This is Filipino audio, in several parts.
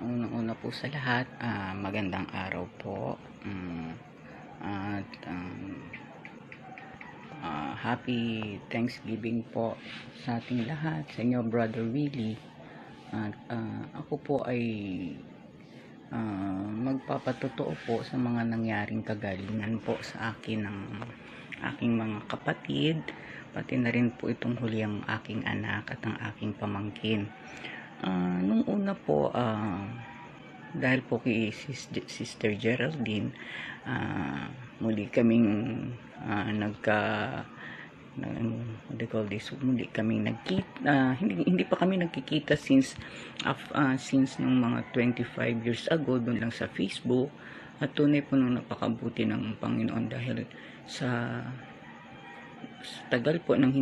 Unang-una po sa lahat, magandang araw po. At happy Thanksgiving po sa ating lahat, sa inyo Brother Willie. At ako po ay magpapatotoo po sa mga nangyaring kagalingan po sa akin ng aking mga kapatid, pati na rin po itong huli ang aking anak at ang aking pamangkin. Nung una po, dahil po kay Sister Geraldine, muli kaming muli kaming nagkita. Hindi pa kami nagkikita since nung mga 25 years ago, doon lang sa Facebook. At tunay po nung napakabuti ng Panginoon dahil sa tagal po nang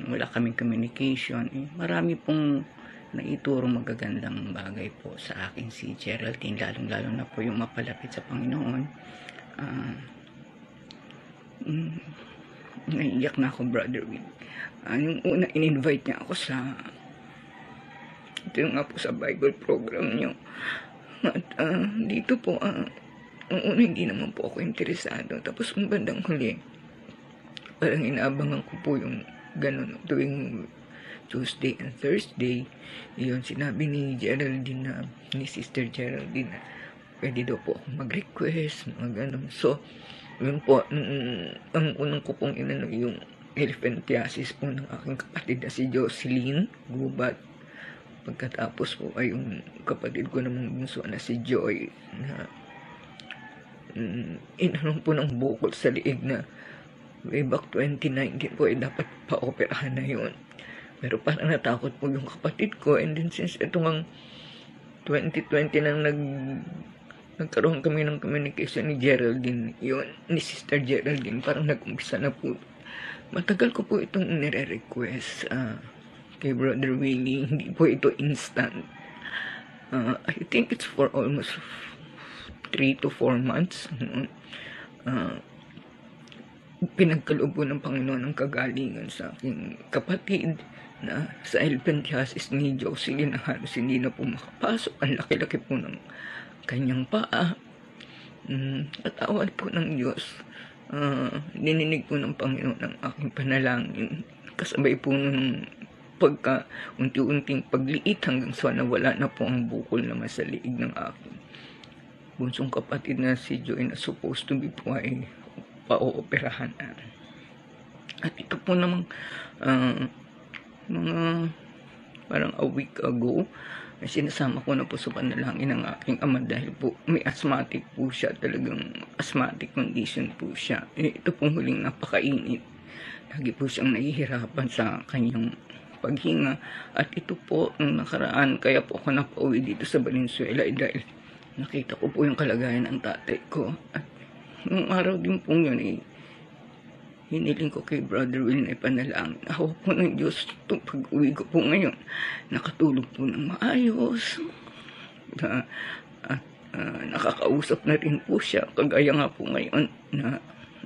wala kaming communication, marami pong naiturong magagandang bagay po sa akin si Geraldine, lalong-lalo na po yung mapalapit sa Panginoon. Naiiyak na ako, Brother Will. Yung una, in-invite niya ako ito nga po sa Bible program niyo. At dito po, ang una, hindi naman po ako interesado. Tapos ang bandang huli, parang inaabangan ko po yung ganun tuwing Tuesday and Thursday. Yun, sinabi ni Sister Geraldine na pwede daw po ako mag-request, mga ganun. So, yun po, ang unang ko pong yung elephantiasis po ng aking kapatid na si Jocelyn Gubat. Pagkatapos po ay yung kapatid ko namang bunso na si Joy na inanong po ng bukol sa liig na way back 2019 po ay dapat pa-operahan na yun. Pero parang natakot po yung kapatid ko, and then since itong ang 2020 nang nagkaroon kami ng communication ni Geraldine, yun, ni Sister Geraldine, parang nag-umpisa na po. Matagal ko po itong nire-request kay Brother Willie, hindi po ito instant. I think it's for almost 3 to 4 months. Pinagkaloob po ng Panginoon ng kagalingan sa aking kapatid na sa elephantiasis ni Jocelyn na halos hindi na po makapasok. Ang laki-laki po ng kanyang paa. At awal po ng Diyos, dininig po ng Panginoon ang aking panalangin. Kasabay po nung pagka unti-unting pagliit hanggang sa nawala na po ang bukol naman sa liig ng aking bunsong kapatid na si Joy na supposed to be po ay pa-ooperahan na. At ito po namang mga parang a week ago ay sinasama ko na po sa panalangin ng aking ama dahil po may asthmatic po siya, talagang asthmatic condition po siya. Ito pong huling napakainit. Lagi po siyang nahihirapan sa kanyang paghinga. At ito po, nung nakaraan, kaya po ako napauwi dito sa Valenzuela dahil nakita ko po yung kalagayan ng tatay ko. At nung araw din po yun, hiniling ko kay Brother Will na ipanalangin. Hawak po ng Diyos itong pag-uwi ko po ngayon. Nakatulog po ng maayos. At nakakausap na rin po siya. Kagaya nga po ngayon na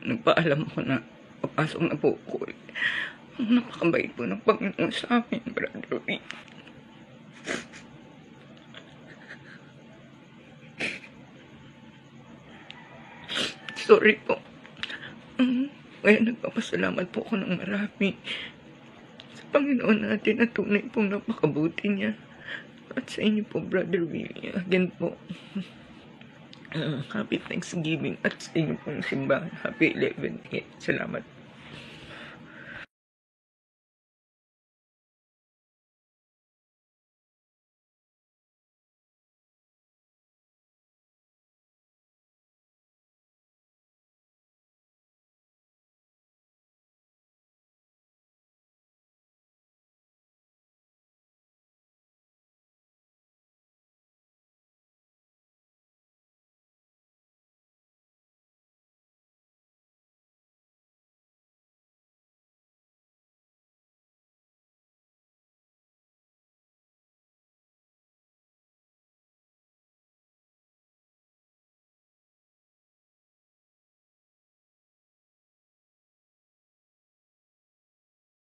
nagpaalam ko na papasok na po ko. Napakabait po ng Panginoon sa amin, Brother Will. Sorry po. Ngayon nagpapasalamat po ako ng marami sa Panginoon natin na tunay pong napakabuti niya. At sa inyo po, Brother Willie, again po, happy Thanksgiving at sa inyo pong simbahan. Happy 11th. Salamat.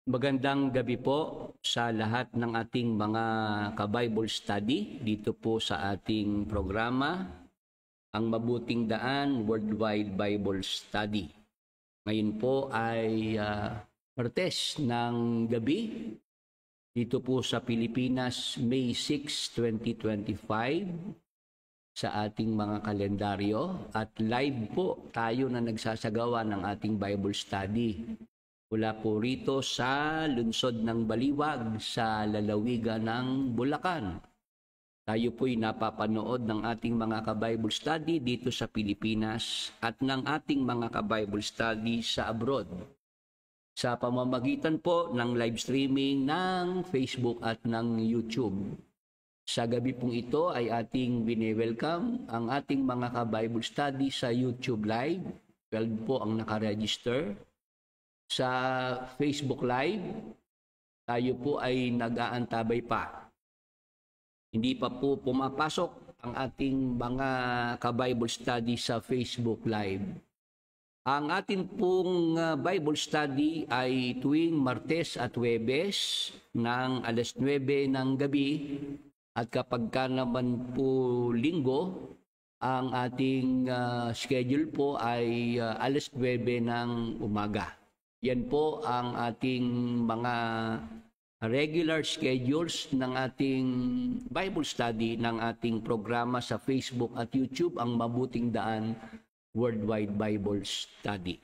Magandang gabi po sa lahat ng ating mga ka-Bible study dito po sa ating programa, Ang Mabuting Daan Worldwide Bible Study. Ngayon po ay Martes ng gabi dito po sa Pilipinas, May 6, 2025 sa ating mga kalendaryo at live po tayo na nagsasagawa ng ating Bible study. Mula po rito sa lungsod ng Baliwag sa lalawigan ng Bulacan. Tayo po'y napapanood ng ating mga ka-Bible study dito sa Pilipinas at ng ating mga ka-Bible study sa abroad. Sa pamamagitan po ng live streaming ng Facebook at ng YouTube. Sa gabi pong ito ay ating bine-welcome ang ating mga ka-Bible study sa YouTube Live. 12 po ang nakaregister. Sa Facebook Live, tayo po ay nag-aantabay pa. Hindi pa po pumapasok ang ating mga ka-Bible study sa Facebook Live. Ang atin pong Bible study ay tuwing Martes at Huwebes ng alas 9 ng gabi at kapag ka naman po Linggo, ang ating schedule po ay alas 9 ng umaga. Yan po ang ating mga regular schedules ng ating Bible study ng ating programa sa Facebook at YouTube, Ang Mabuting Daan Worldwide Bible Study.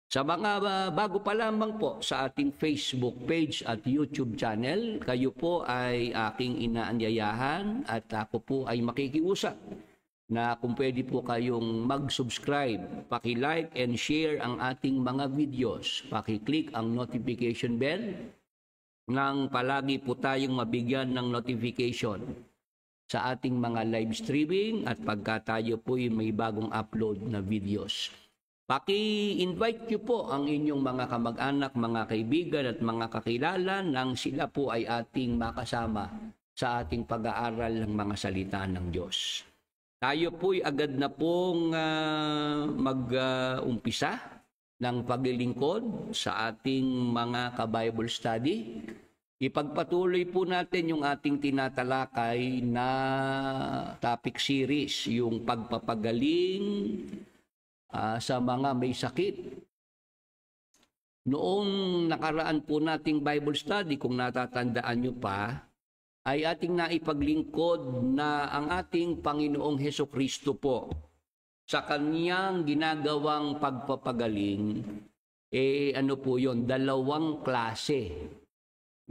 Sa mga bago pa lamang po sa ating Facebook page at YouTube channel, kayo po ay aking inaanyayahan at ako po ay makikiusap na kung pwede po kayong mag-subscribe, paki-like and share ang ating mga videos, paki-click ang notification bell, nang palagi po tayong mabigyan ng notification sa ating mga live streaming at pagka tayo po may bagong upload na videos. Paki-invite niyo po ang inyong mga kamag-anak, mga kaibigan at mga kakilala nang sila po ay ating makasama sa ating pag-aaral ng mga salita ng Diyos. Tayo po'y agad na pong mag-umpisa ng paglilingkod sa ating mga ka-Bible study. Ipagpatuloy po natin yung ating tinatalakay na topic series, yung pagpapagaling sa mga may sakit. Noong nakaraan po nating Bible study, kung natatandaan nyo pa, ay ating naipaglingkod na ang ating Panginoong Hesukristo po sa kanyang ginagawang pagpapagaling, ano po yun, dalawang klase.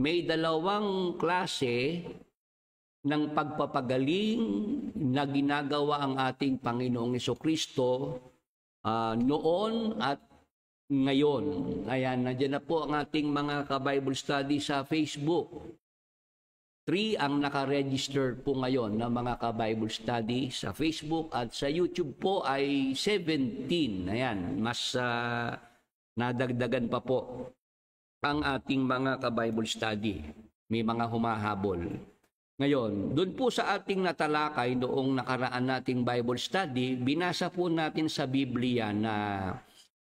May dalawang klase ng pagpapagaling na ginagawa ang ating Panginoong Hesukristo noon at ngayon. Ayan, nandiyan na po ang ating mga ka-Bible study sa Facebook. 3 ang naka-register po ngayon na mga ka-Bible study sa Facebook, at sa YouTube po ay 17. Ayan, mas nadagdagan pa po ang ating mga ka-Bible study. May mga humahabol. Ngayon, doon po sa ating natalakay noong nakaraan nating Bible study, binasa po natin sa Biblia na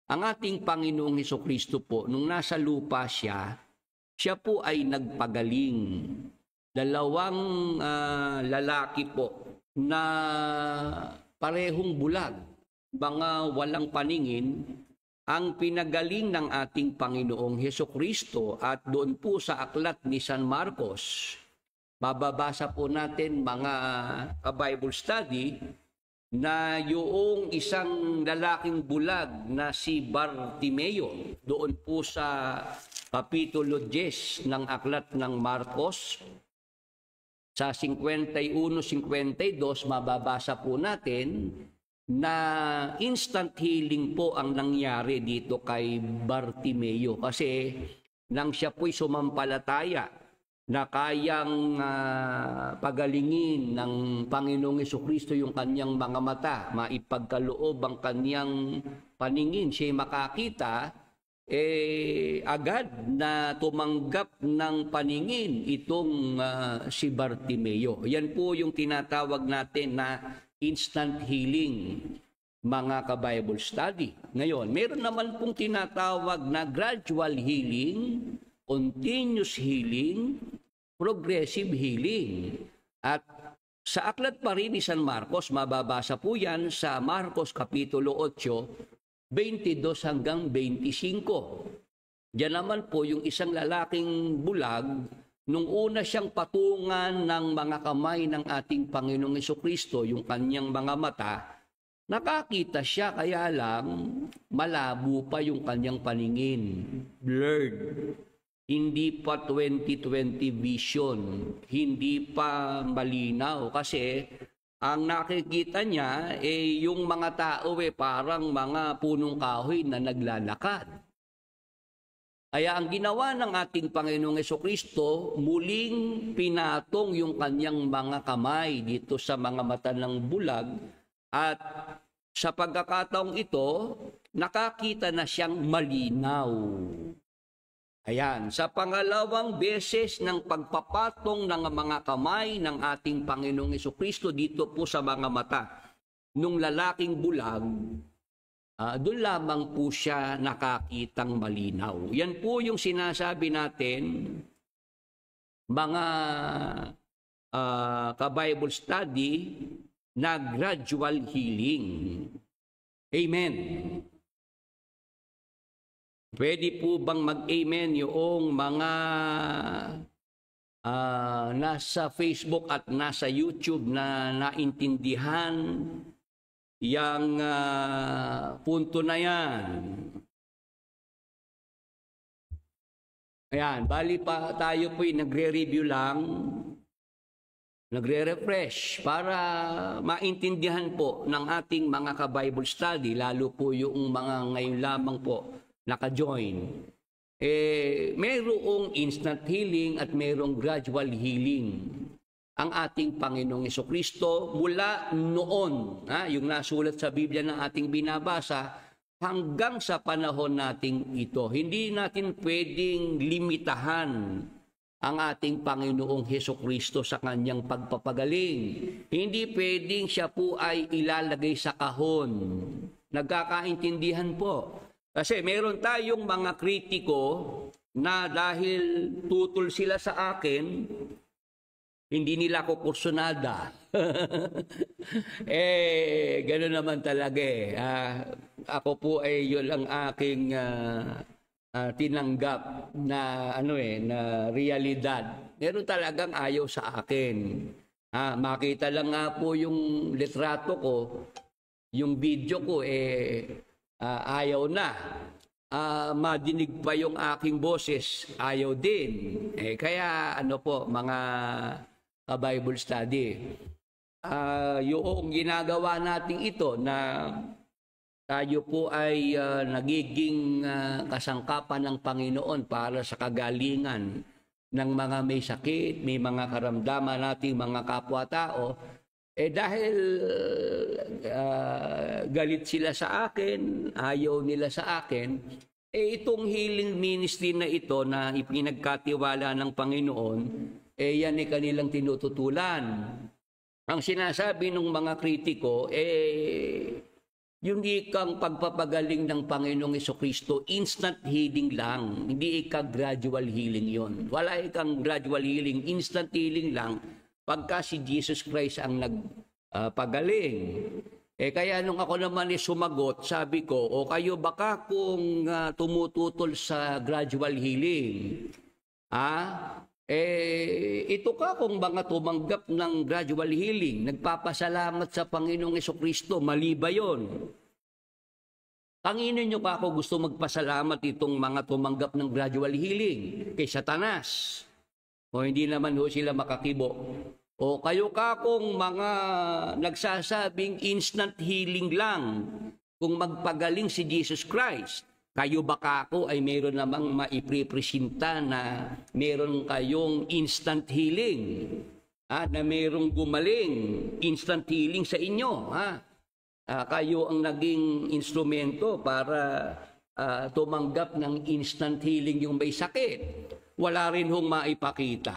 ang ating Panginoong Hesukristo po, nung nasa lupa siya po ay nagpagaling. Dalawang lalaki po na parehong bulag, mga walang paningin, ang pinagaling ng ating Panginoong Hesukristo. At doon po sa aklat ni San Marcos, bababasa po natin mga ka-Bible study na yung isang lalaking bulag na si Bartimeo, doon po sa Kapitulo 10 ng aklat ng Marcos, sa 51-52, mababasa po natin na instant healing po ang nangyari dito kay Bartimeo, kasi nang siya po'y sumampalataya na kayang pagalingin ng Panginoong Hesukristo yung kanyang mga mata, maipagkaloob ang kanyang paningin, siya'y makakita, agad na tumanggap ng paningin itong si Bartimeo. Yan po yung tinatawag natin na instant healing, mga ka-Bible study. Ngayon, meron naman pong tinatawag na gradual healing, continuous healing, progressive healing. At sa aklat pa rin ni San Marcos, mababasa po yan sa Marcos Kapitulo 8, 22 hanggang 25. Diyan naman po yung isang lalaking bulag, nung una siyang patungan ng mga kamay ng ating Panginoong Hesukristo, yung kanyang mga mata, nakakita siya, kaya lang malabo pa yung kanyang paningin, blurred. Hindi pa 20/20 vision, hindi pa malinaw, kasi ang nakikita niya yung mga tao parang mga punong kahoy na naglalakad. Kaya ang ginawa ng ating Panginoong Hesukristo, muling pinatong yung kanyang mga kamay dito sa mga mata ng bulag, at sa pagkakataong ito, nakakita na siyang malinaw. Ayan, sa pangalawang beses ng pagpapatong ng mga kamay ng ating Panginoong Hesukristo dito po sa mga mata nung lalaking bulag, doon lamang po siya nakakitang malinaw. Yan po yung sinasabi natin, mga ka-Bible study, na gradual healing. Amen. Pwede po bang mag-amen yung mga nasa Facebook at nasa YouTube na naintindihan yang punto na yan? Ayan, bali pa tayo po'y nagre-review lang, nagre-refresh para maintindihan po ng ating mga ka-Bible study, lalo po yung mga ngayon lamang po naka-join. mayroong instant healing at mayroong gradual healing ang ating Panginoong Jesucristo mula noon, yung nasulat sa Biblia na ating binabasa, hanggang sa panahon nating ito. Hindi natin pwedeng limitahan ang ating Panginoong Jesucristo sa kanyang pagpapagaling. Hindi pwedeng siya po ay ilalagay sa kahon. Nagkakaintindihan po. Kasi meron tayong mga kritiko na dahil tutol sila sa akin, hindi nila ako kursunada. Gano'n naman talaga ako po ay yun ang aking tinanggap na na realidad. Meron talagang ayaw sa akin. Makita lang nga po yung litrato ko, yung video ko ayaw na. Madinig pa yung aking boses, ayaw din. Kaya mga Bible study. Yung ginagawa natin ito na tayo po ay nagiging kasangkapan ng Panginoon para sa kagalingan ng mga may sakit, may mga karamdaman nating mga kapwa-tao, dahil galit sila sa akin, ayaw nila sa akin, itong healing ministry na ito na ipinagkatiwala ng Panginoon, yan ay kanilang tinututulan. Ang sinasabi ng mga kritiko, yung ikang pagpapagaling ng Panginoong Jesucristo, instant healing lang. Hindi gradual healing yon. Wala ikang gradual healing, instant healing lang pagka si Jesus Christ ang nagpagaling. Kaya nung ako naman sumagot, sabi ko, kayo baka kung tumututol sa gradual healing, ito ka kung mga tumanggap ng gradual healing, nagpapasalamat sa Panginoong Jesucristo, mali ba yun? Tanginin nyo ka ako gusto magpasalamat itong mga tumanggap ng gradual healing kay Satanas. O hindi naman ho sila makakibo. O kayo ka kung mga nagsasabing instant healing lang kung magpagaling si Jesus Christ. Kayo baka ako ay meron namang maiprepresenta na meron kayong instant healing, na merong gumaling, instant healing sa inyo. Kayo ang naging instrumento para tumanggap ng instant healing yung may sakit. Wala rin hong maipakita.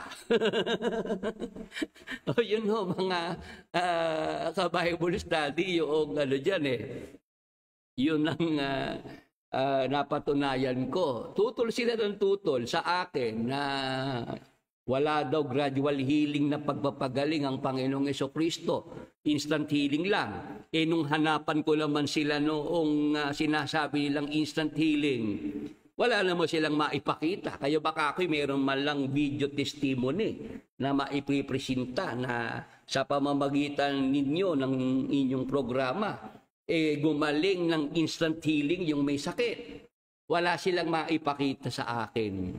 Yun ho, mga ka-Bible study, yung dyan yun ang napatunayan ko. Tutol sila ng tutol sa akin na wala daw gradual healing na pagpapagaling ang Panginoong Jesucristo. Instant healing lang. Nung hanapan ko naman sila noong sinasabi nilang instant healing, wala naman silang maipakita. Kaya baka ako'y mayroon man lang video testimony na maipipresenta na sa pamamagitan ninyo ng inyong programa, gumaling ng instant healing yung may sakit. Wala silang maipakita sa akin.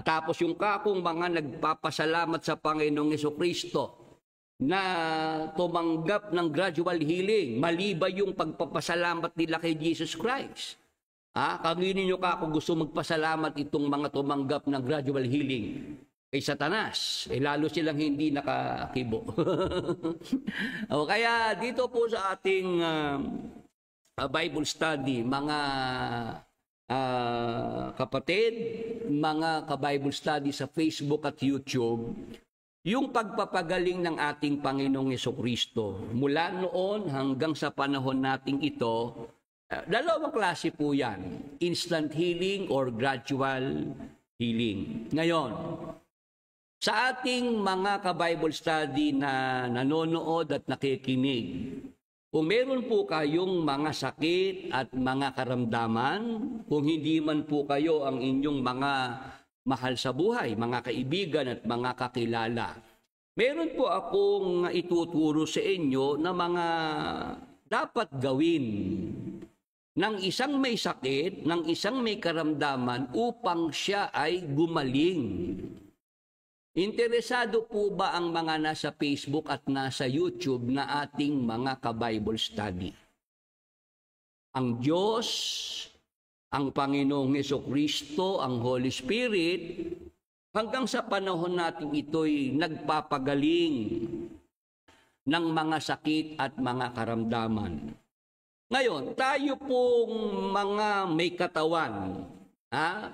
Tapos yung kakong mga nagpapasalamat sa Panginoong Jesucristo na tumanggap ng gradual healing, mali ba yung pagpapasalamat nila kay Jesus Christ? Kaginin nyo ka kung gusto magpasalamat itong mga tumanggap ng gradual healing kay Satanas, lalo silang hindi nakakibo. Kaya dito po sa ating Bible study, mga kapatid, mga ka-Bible study sa Facebook at YouTube, yung pagpapagaling ng ating Panginoong Jesucristo mula noon hanggang sa panahon nating ito, dalawang klase po yan, instant healing or gradual healing. Ngayon, sa ating mga ka-Bible study na nanonood at nakikinig, kung meron po kayong mga sakit at mga karamdaman, kung hindi man po kayo ang inyong mga mahal sa buhay, mga kaibigan at mga kakilala, meron po akong ituturo sa inyo na mga dapat gawin ng isang may sakit, ng isang may karamdaman upang siya ay gumaling. Interesado po ba ang mga nasa Facebook at nasa YouTube na ating mga ka-Bible study? Ang Diyos ang Panginoong Hesukristo, ang Holy Spirit, hanggang sa panahon natin ito'y nagpapagaling ng mga sakit at mga karamdaman. Ngayon, tayo pong mga may katawan,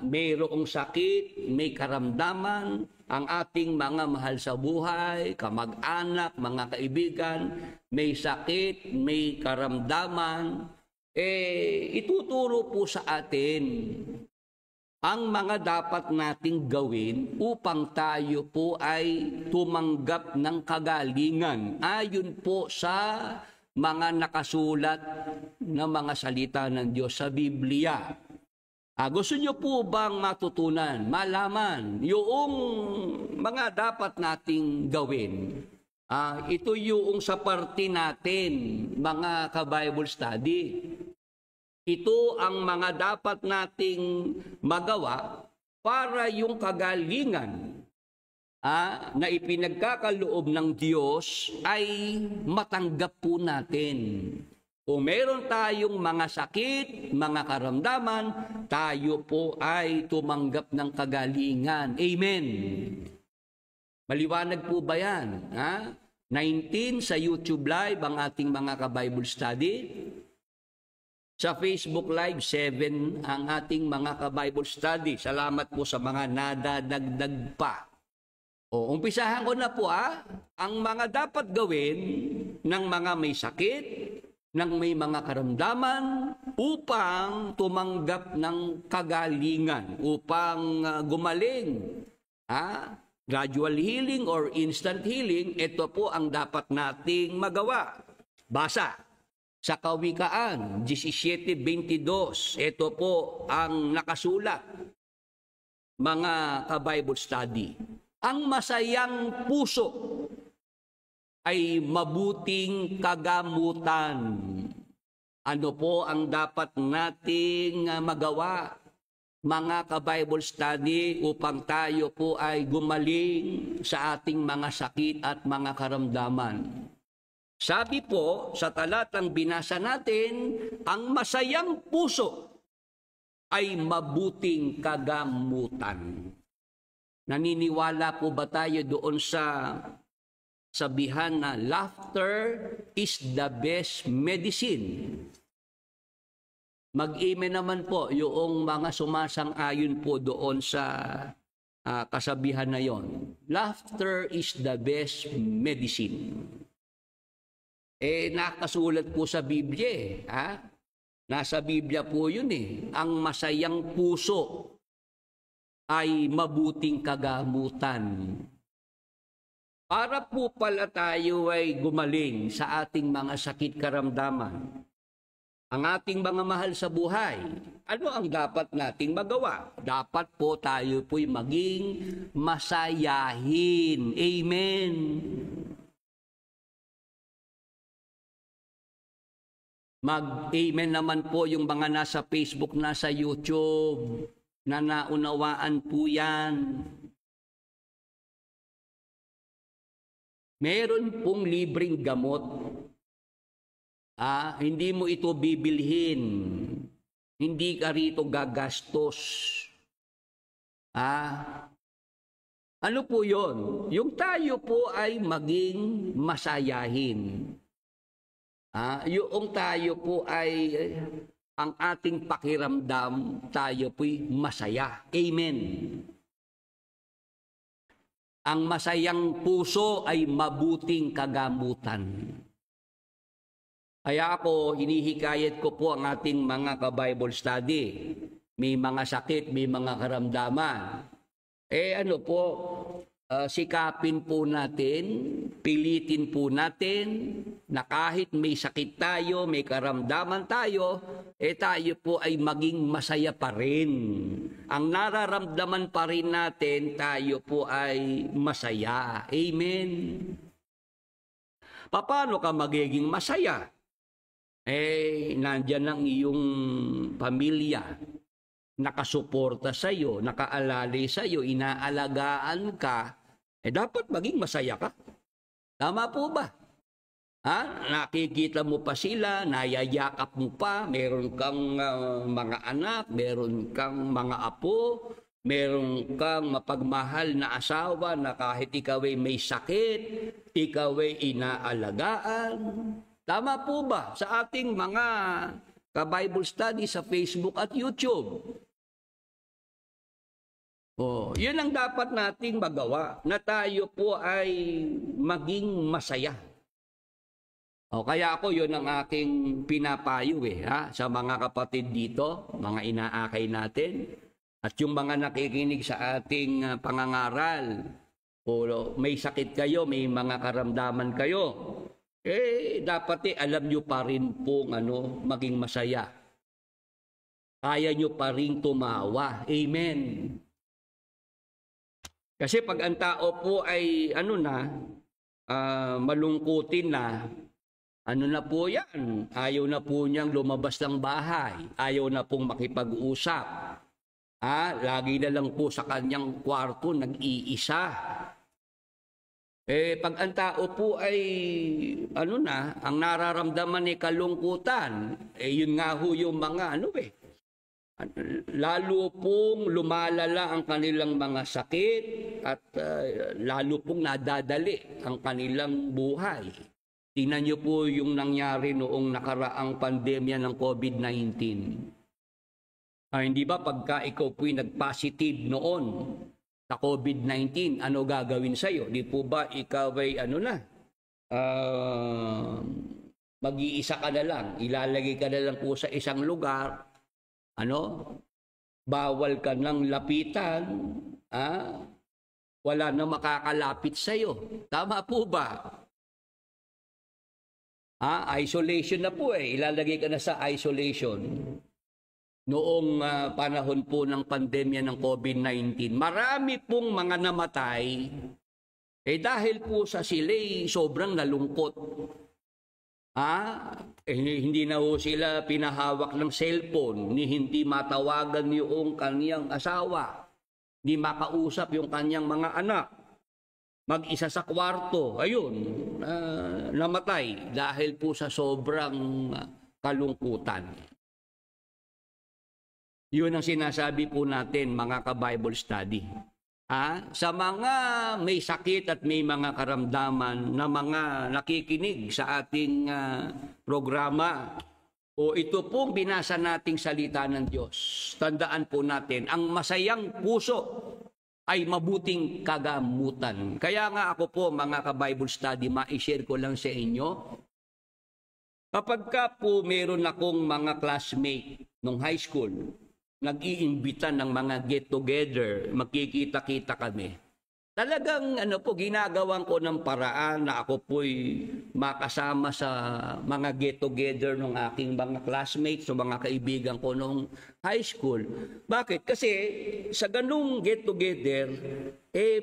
mayroong sakit, may karamdaman, ang ating mga mahal sa buhay, kamag-anak, mga kaibigan, may sakit, may karamdaman, ituturo po sa atin ang mga dapat nating gawin upang tayo po ay tumanggap ng kagalingan ayon po sa mga nakasulat na mga salita ng Diyos sa Biblia. Gusto niyo po bang matutunan, malaman yung mga dapat nating gawin? Ito yung sa parte natin, mga ka-Bible study. Ito ang mga dapat nating magawa para yung kagalingan na ipinagkakaloob ng Diyos ay matanggap po natin. Kung meron tayong mga sakit, mga karamdaman, tayo po ay tumanggap ng kagalingan. Amen. Maliwanag po ba yan? 19 sa YouTube Live ang ating mga ka-Bible study. Sa Facebook Live, 7 ang ating mga ka-Bible study. Salamat po sa mga nadadagdag pa. Umpisahan ko na po ang mga dapat gawin ng mga may sakit, ng may mga karamdaman upang tumanggap ng kagalingan, upang gumaling. Gradual healing or instant healing, ito po ang dapat nating magawa. Basa sa Kawikaan 17:22, ito po ang nakasulat, mga ka-Bible study. Ang masayang puso ay mabuting kagamutan. Ano po ang dapat nating magawa, mga ka-Bible study, upang tayo po ay gumaling sa ating mga sakit at mga karamdaman? Sabi po sa talatang binasa natin, ang masayang puso ay mabuting kagamutan. Naniniwala po ba tayo doon sa sabihan na laughter is the best medicine? Mag-amen naman po yung mga sumasang-ayon po doon sa kasabihan na yon. Laughter is the best medicine. Nakasulat po sa Biblia Nasa Biblia po yun Ang masayang puso ay mabuting kagamutan. Para po pala tayo ay gumaling sa ating mga sakit karamdaman, ang ating mga mahal sa buhay, ano ang dapat nating magawa? Dapat po tayo po'y maging masayahin. Amen. Mag-amen naman po yung mga nasa Facebook, nasa YouTube, na naunawaan po yan. Meron pong libreng gamot. Hindi mo ito bibilhin. Hindi ka rito gagastos. Ano po yon? Yung tayo po ay maging masayahin. Yung tayo po ay ang ating pakiramdam, tayo po'y masaya. Amen. Ang masayang puso ay mabuting kagamutan. Kaya ako, hinihikayat ko po ang ating mga ka-Bible study. May mga sakit, may mga karamdaman. Sikapin po natin, pilitin po natin na kahit may sakit tayo, may karamdaman tayo, tayo po ay maging masaya pa rin. Ang nararamdaman pa rin natin, tayo po ay masaya. Amen. Paano ka magiging masaya? Nandyan ang iyong pamilya, nakasuporta sa'yo, nakaalalay sa'yo, inaalagaan ka, dapat maging masaya ka. Tama po ba? Nakikita mo pa sila, nayayakap mo pa, meron kang mga anak, meron kang mga apo, meron kang mapagmahal na asawa na kahit ikaw ay may sakit, ikaw ay inaalagaan. Tama po ba sa ating mga ka-Bible study sa Facebook at YouTube? Yun ang dapat nating magawa, na tayo po ay maging masaya. Kaya ako, yun ang aking pinapayo sa mga kapatid dito, mga inaakay natin, at yung mga nakikinig sa ating pangangaral, o may sakit kayo, may mga karamdaman kayo, dapat alam nyo pa rin pong maging masaya. Kaya nyo pa rin tumawa. Amen. Kasi pag ang tao po ay malungkutin na, na po yan, ayaw na po niyang lumabas ng bahay, ayaw na pong makipag-usap. Lagi na lang po sa kanyang kwarto, nag-iisa. Pag ang tao po ay, ang nararamdaman ay kalungkutan, yun nga ho yung mga, lalo pong lumalala ang kanilang mga sakit at lalo pong nadadali ang kanilang buhay. Tingnan niyo po yung nangyari noong nakaraang pandemya ng COVID-19. Hindi ba pagka ikaw po'y nag-positive noon sa COVID-19, ano gagawin sa'yo? Di po ba ikaw ay mag-iisa ka na lang, ilalagay ka na lang po sa isang lugar, bawal ka ng lapitan, wala na makakalapit sa'yo. Tama po ba? Isolation na po ilalagay ka na sa isolation. Noong panahon po ng pandemya ng COVID-19, marami pong mga namatay dahil po sa sila'y sobrang nalungkot. Hindi na ho sila pinahawak ng cellphone, hindi matawagan yung kaniyang asawa, hindi makausap yung kaniyang mga anak. Mag-isa sa kwarto, namatay dahil po sa sobrang kalungkutan. Yun ang sinasabi po natin, mga ka-Bible study. Sa mga may sakit at may mga karamdaman na mga nakikinig sa ating programa, o ito pong binasa nating salita ng Diyos, tandaan po natin, ang masayang puso ay mabuting kagamutan. Kaya nga ako po, mga ka-Bible study, ma-share ko lang sa inyo. Kapag ka po meron akong mga classmate nung high school, nag-iimbita ng mga get-together, magkikita-kita kami. Talagang ginagawan ko ng paraan na ako po'y makasama sa mga get-together ng aking mga classmates o mga kaibigan ko nung high school. Bakit? Kasi sa ganung get-together,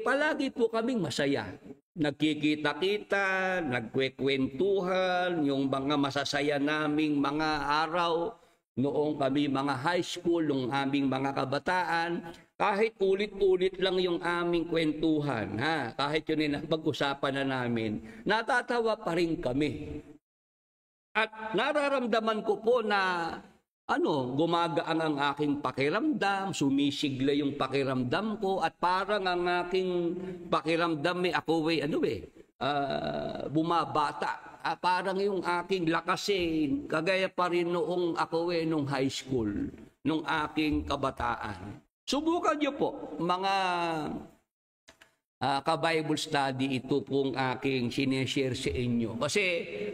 palagi po kaming masaya. Nagkikita-kita, nagkwekwentuhan, yung mga masasaya naming mga araw, noong kami mga high school, noong aming mga kabataan, kahit ulit-ulit lang yung aming kwentuhan, kahit yun pag-usapan na namin, natatawa pa rin kami. At nararamdaman ko po na gumagaan ang aking pakiramdam, sumisigla yung pakiramdam ko, at parang ang aking pakiramdam bumabata. Parang yung aking lakas kagaya pa rin noong ako nung high school, nung aking kabataan. Subukan niyo po, mga ka-Bible study, ito pong aking sineshare sa inyo. Kasi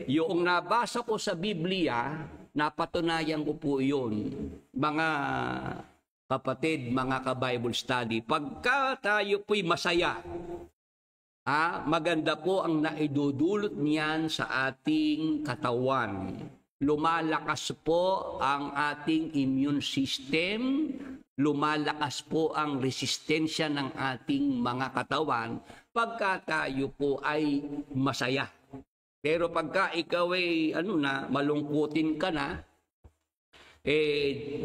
yung nabasa ko sa Biblia, napatunayan ko po yun. Mga kapatid, mga ka-Bible study, pagka tayo po'y masaya, maganda po ang naidudulot niyan sa ating katawan. Lumalakas po ang ating immune system, lumalakas po ang resistensya ng ating mga katawan pagka tayo po ay masaya. Pero pagka ikaw ay malungkutin ka na,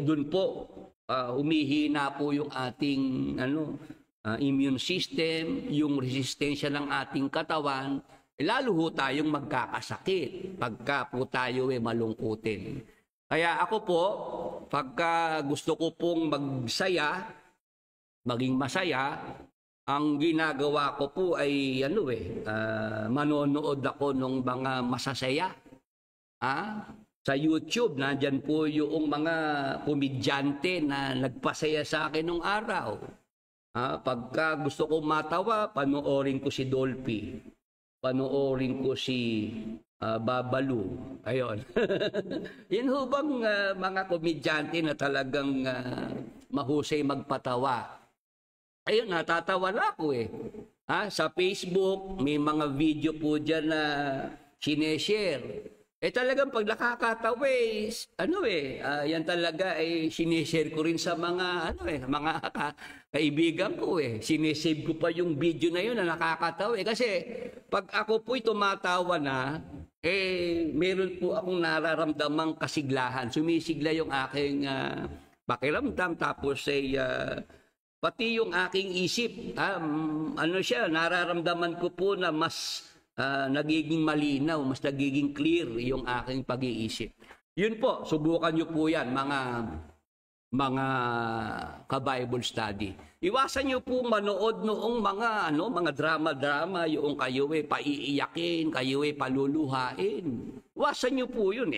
dun po humihina po yung ating immune system, yung resistensya ng ating katawan, lalo ho tayong magkakasakit pagka po tayo malungkutin. Kaya ako po, pagka gusto ko pong magsaya, maging masaya, ang ginagawa ko po ay manonood ako ng mga masasaya. Sa YouTube, nandyan po yung mga komedyante na nagpasaya sa akin nung araw. Pagka gusto ko matawa, panoorin ko si Dolphy. Panoorin ko si Babalu. Ayun. Yun ho bang mga komedyante na talagang mahusay magpatawa? Ayun, natatawa na ako sa Facebook, may mga video po dyan na sineshare. Talagang pag nakakatawa yan talaga sineshare ko rin sa mga mga kaibigan ko Sinesave ko pa yung video na yun na nakakatawa kasi pag ako po'y tumatawa na meron po akong nararamdamang kasiglahan. Sumisigla yung aking pakiramdam tapos pati yung aking isip nararamdaman ko po na mas nagiging malinaw, mas nagiging clear yung aking pag-iisip. Yun po, subukan nyo po yan, mga ka-Bible study. Iwasan nyo po manood noong mga drama-drama, yung kayo paiiyakin, kayo paluluhain. Iwasan nyo po yun.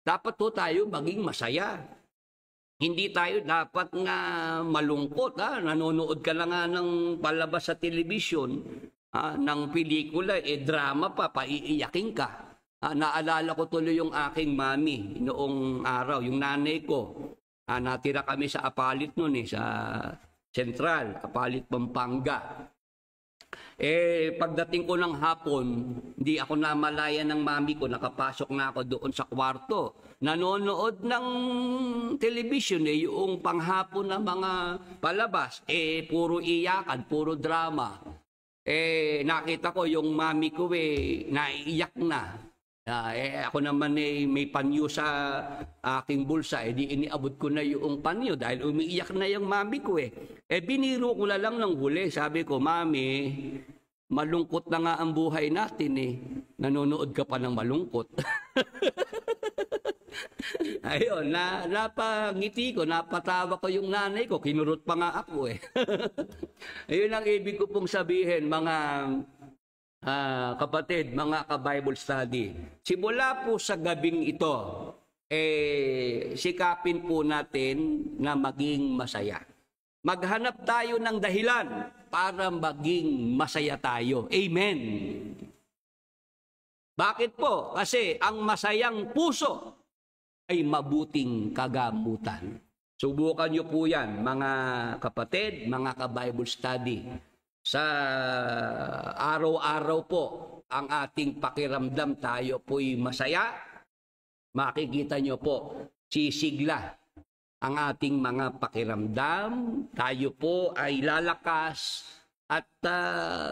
Dapat po tayo maging masaya. Hindi tayo dapat nga malungkot. Nanonood ka na nga ng palabas sa telebisyon, ng pelikula, drama pa, paiiyakin ka. Naalala ko tuloy yung aking mami noong araw, yung nanay ko. Natira kami sa Apalit noon sa Central, Apalit, Pampanga. Pagdating ko ng hapon, hindi ako namalaya ng mami ko, nakapasok na ako doon sa kwarto. Nanonood ng television yung panghapon na mga palabas, puro iyakan, puro drama. Nakita ko yung mami ko naiiyak na. Ako naman may panyo sa aking bulsa. Di iniabot ko na yung panyo dahil umiiyak na yung mami ko biniro ko na lang ng huli. Sabi ko, Mami, malungkot na nga ang buhay natin Nanonood ka pa ng malungkot. Ayun, napangiti ko, napatawa ko yung nanay ko, kinurot pa nga ako Ayun ang ibig ko pong sabihin, mga kapatid, mga ka-Bible study. Simula po sa gabing ito, sikapin po natin na maging masaya. Maghanap tayo ng dahilan para maging masaya tayo. Amen. Bakit po? Kasi ang masayang puso ay mabuting kagamutan. Subukan nyo po yan, mga kapatid, mga ka-Bible study. Sa araw-araw po, ang ating pakiramdam, tayo po'y masaya. Makikita nyo po, sisigla ang ating mga pakiramdam. Tayo po ay lalakas at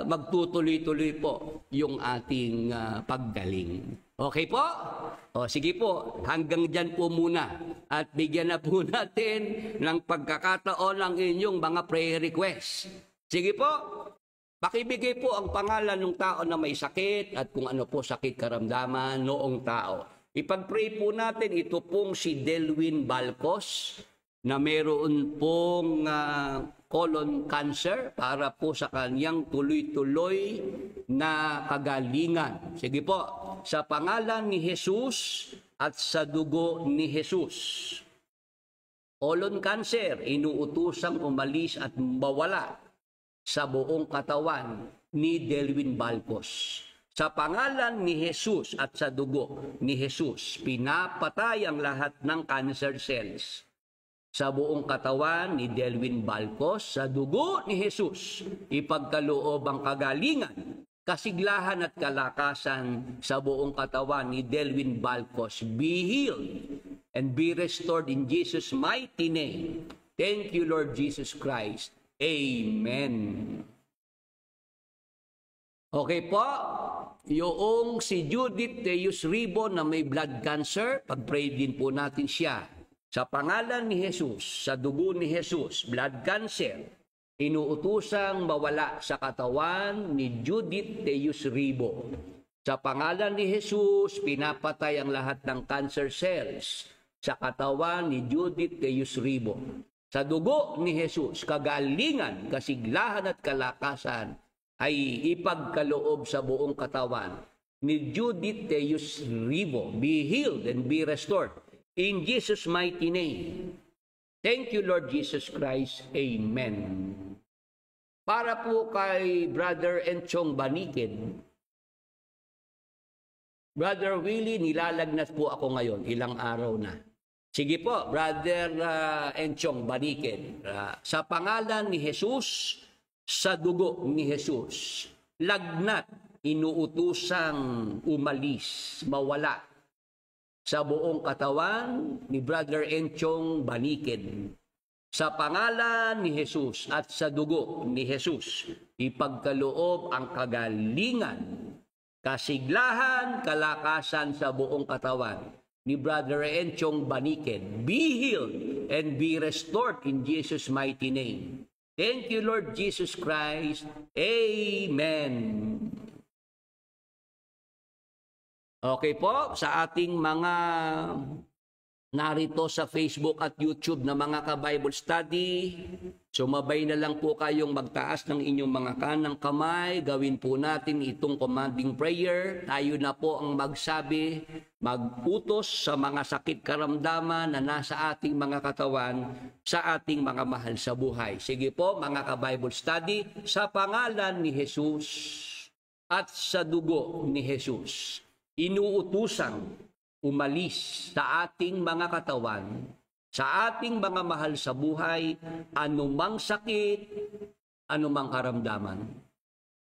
magtutuloy-tuloy po yung ating paggaling. Okay po? Sige po, hanggang dyan po muna. At bigyan na po natin ng pagkakataon ang inyong mga prayer requests. Sige po, pakibigay po ang pangalan ng tao na may sakit at kung ano po sakit karamdaman noong tao. Ipag-pray po natin, ito pong si Delwin Balcos na meron pong colon cancer para po sa kanyang tuloy-tuloy na kagalingan. Sige po, sa pangalan ni Jesus at sa dugo ni Jesus. Colon cancer, inuutosang umalis at mawala sa buong katawan ni Delwin Balcos. Sa pangalan ni Jesus at sa dugo ni Jesus, pinapatay ang lahat ng cancer cells. Sa buong katawan ni Delwin Balcos, sa dugo ni Jesus, ipagkaloob ang kagalingan, kasiglahan at kalakasan sa buong katawan ni Delwin Balcos. Be healed and be restored in Jesus' mighty name. Thank you, Lord Jesus Christ. Amen. Okay po, yung si Judith Teus Ribo na may blood cancer, pag-pray din po natin siya. Sa pangalan ni Jesus, sa dugo ni Jesus, blood cancer, inuutusang mawala sa katawan ni Judith Teus Ribo. Sa pangalan ni Jesus, pinapatay ang lahat ng cancer cells sa katawan ni Judith Teus Ribo. Sa dugo ni Jesus, kagalingan, kasiglahan at kalakasan ay ipagkaloob sa buong katawan ni Judith Teus Ribo. Be healed and be restored in Jesus' mighty name. Thank you, Lord Jesus Christ. Amen. Para po kay Brother Enchong Banikid, Brother Willie, nilalagnat po ako ngayon. Ilang araw na. Sige po, Brother Enchong Banikid. Sa pangalan ni Jesus, sa dugo ni Jesus, lagnat, inuutusang umalis, mawala sa buong katawan ni Brother Enchong Banikid. Sa pangalan ni Jesus at sa dugo ni Jesus, ipagkaloob ang kagalingan, kasiglahan, kalakasan sa buong katawan ni Brother Enchong Banikid. Be healed and be restored in Jesus' mighty name. Thank you, Lord Jesus Christ. Amen. Okay po, sa ating mga narito sa Facebook at YouTube na mga ka-Bible study, sumabay na lang po kayong magtaas ng inyong mga kanang kamay. Gawin po natin itong commanding prayer. Tayo na po ang magsabi, mag-utos sa mga sakit karamdaman na nasa ating mga katawan, sa ating mga mahal sa buhay. Sige po, mga ka-Bible study, sa pangalan ni Jesus at sa dugo ni Jesus, inuutusang umalis sa ating mga katawan, sa ating mga mahal sa buhay, anumang sakit, anumang karamdaman.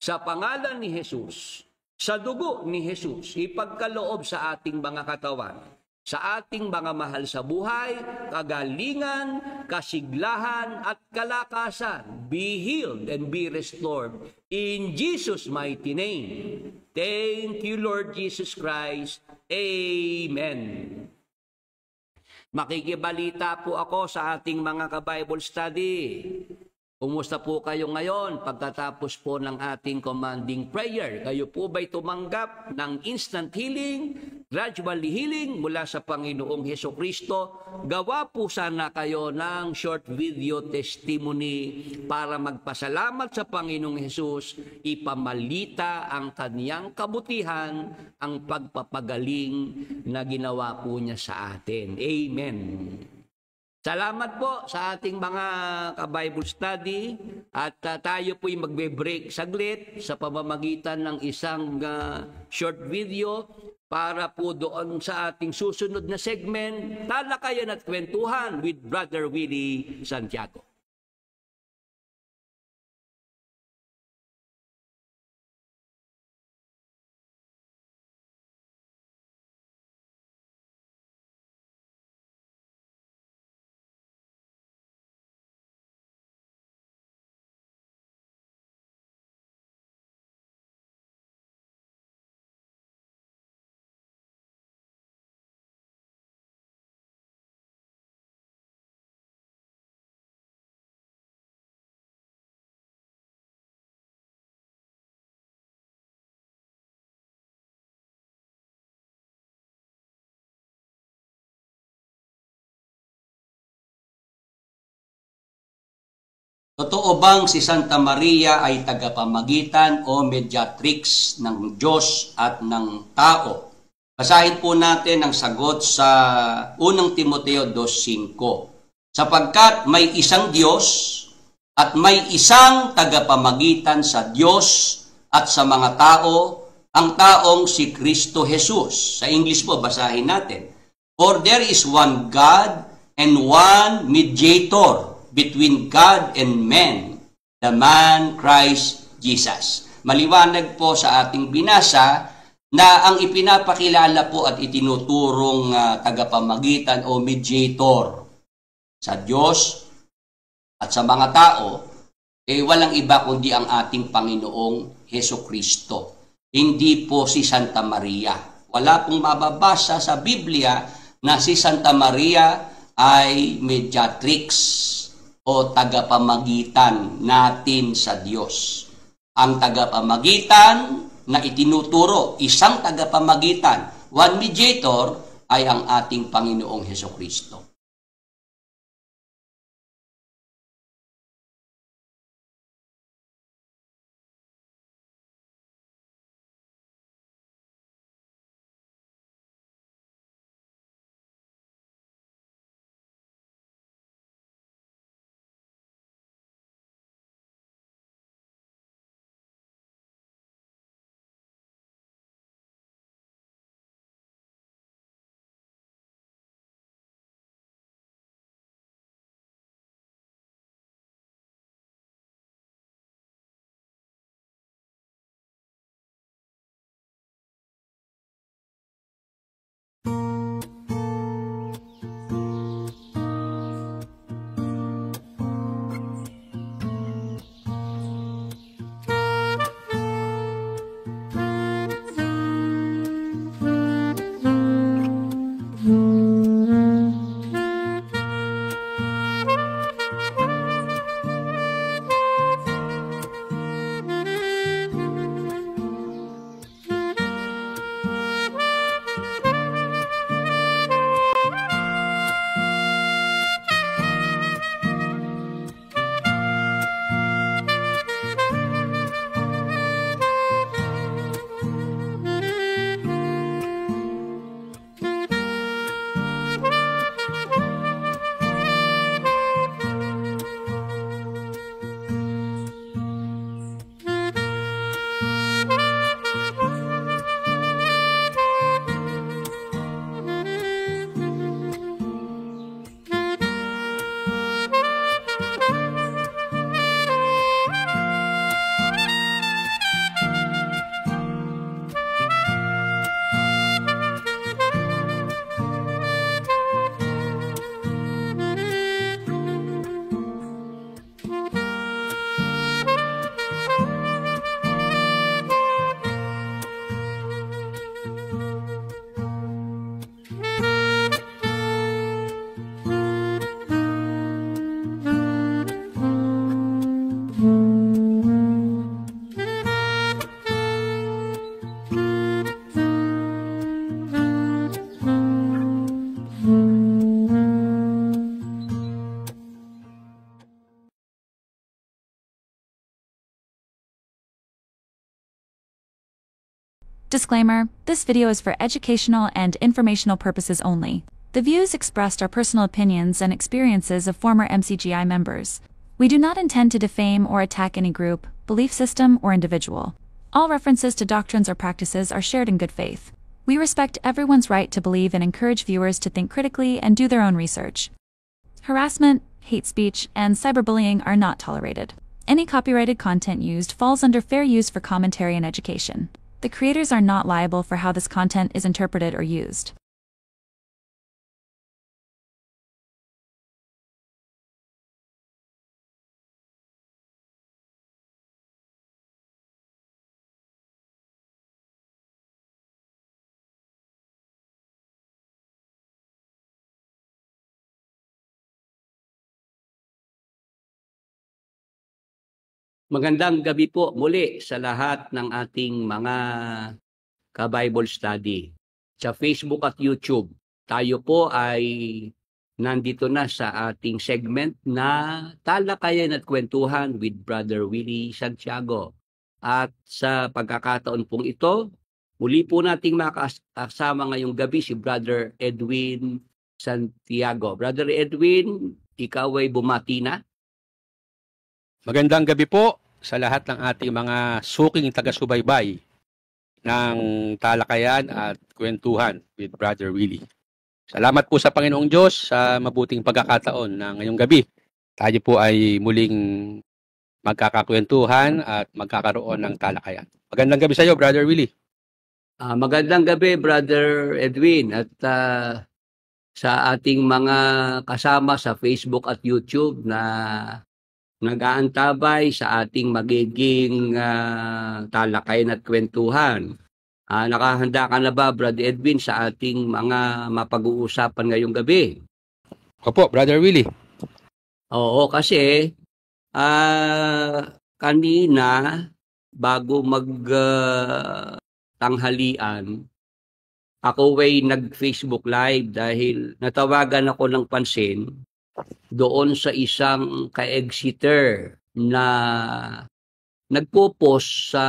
Sa pangalan ni Jesus, sa dugo ni Jesus, ipagkaloob sa ating mga katawan, sa ating mga mahal sa buhay, kagalingan, kasiglahan at kalakasan. Be healed and be restored in Jesus' mighty name. Thank you, Lord Jesus Christ. Amen. Makikibalita po ako sa ating mga ka-Bible study. Kumusta po kayo ngayon pagkatapos po ng ating commanding prayer? Kayo po ba'y tumanggap ng instant healing, gradually healing mula sa Panginoong Hesukristo? Gawa po sana kayo ng short video testimony para magpasalamat sa Panginoong Hesus, ipamalita ang kaniyang kabutihan, ang pagpapagaling na ginawa po niya sa atin. Amen. Salamat po sa ating mga ka-Bible study at tayo po'y magbe-break saglit sa pamamagitan ng isang short video para po doon sa ating susunod na segment, Talakayan at Kwentuhan with Brother Willie Santiago. Totoo bang si Santa Maria ay tagapamagitan o mediatrix ng Diyos at ng tao? Basahin po natin ang sagot sa 1 Timoteo 2:5. Sapagkat may isang Diyos at may isang tagapamagitan sa Diyos at sa mga tao, ang taong si Kristo Jesus. Sa English po, basahin natin. For there is one God and one mediator between God and men, the man Christ Jesus. Maliwanag po sa ating binasa na ang ipinapakilala po at itinuturong tagapamagitan o mediator sa Diyos at sa mga tao, walang iba kundi ang ating Panginoong Hesukristo. Hindi po si Santa Maria. Wala pong mababasa sa Biblia na si Santa Maria ay mediatrix o tagapamagitan natin sa Diyos. Ang tagapamagitan na itinuturo, isang tagapamagitan, one mediator, ay ang ating Panginoong Hesukristo. Disclaimer, this video is for educational and informational purposes only. The views expressed are personal opinions and experiences of former MCGI members. We do not intend to defame or attack any group, belief system, or individual. All references to doctrines or practices are shared in good faith. We respect everyone's right to believe and encourage viewers to think critically and do their own research. Harassment, hate speech, and cyberbullying are not tolerated. Any copyrighted content used falls under fair use for commentary and education. The creators are not liable for how this content is interpreted or used. Magandang gabi po muli sa lahat ng ating mga ka-Bible study. Sa Facebook at YouTube, tayo po ay nandito na sa ating segment na Talakayan at Kwentuhan with Brother Willie Santiago. At sa pagkakataon pong ito, muli po nating makasama ngayong gabi si Brother Edwin Santiago. Brother Edwin, ikaw ay bumati na? Magandang gabi po sa lahat ng ating mga suking taga-subaybay ng Talakayan at Kwentuhan with Brother Willie. Salamat po sa Panginoong Diyos sa mabuting pagkakataon na ngayong gabi. Tayo po ay muling magkakakwentuhan at magkakaroon ng talakayan. Magandang gabi sa iyo, Brother Willie. Magandang gabi, Brother Edwin. At sa ating mga kasama sa Facebook at YouTube na nag-aantabay sa ating magiging talakayan at kwentuhan. Nakahanda ka na ba, Brother Edwin, sa ating mga mapag-uusapan ngayong gabi? Opo, Brother Willie. Oo, kasi kanina bago tanghalian, ako ay nag-Facebook Live dahil natawagan ako ng pansin doon sa isang ka-Exeter na nagpo-post sa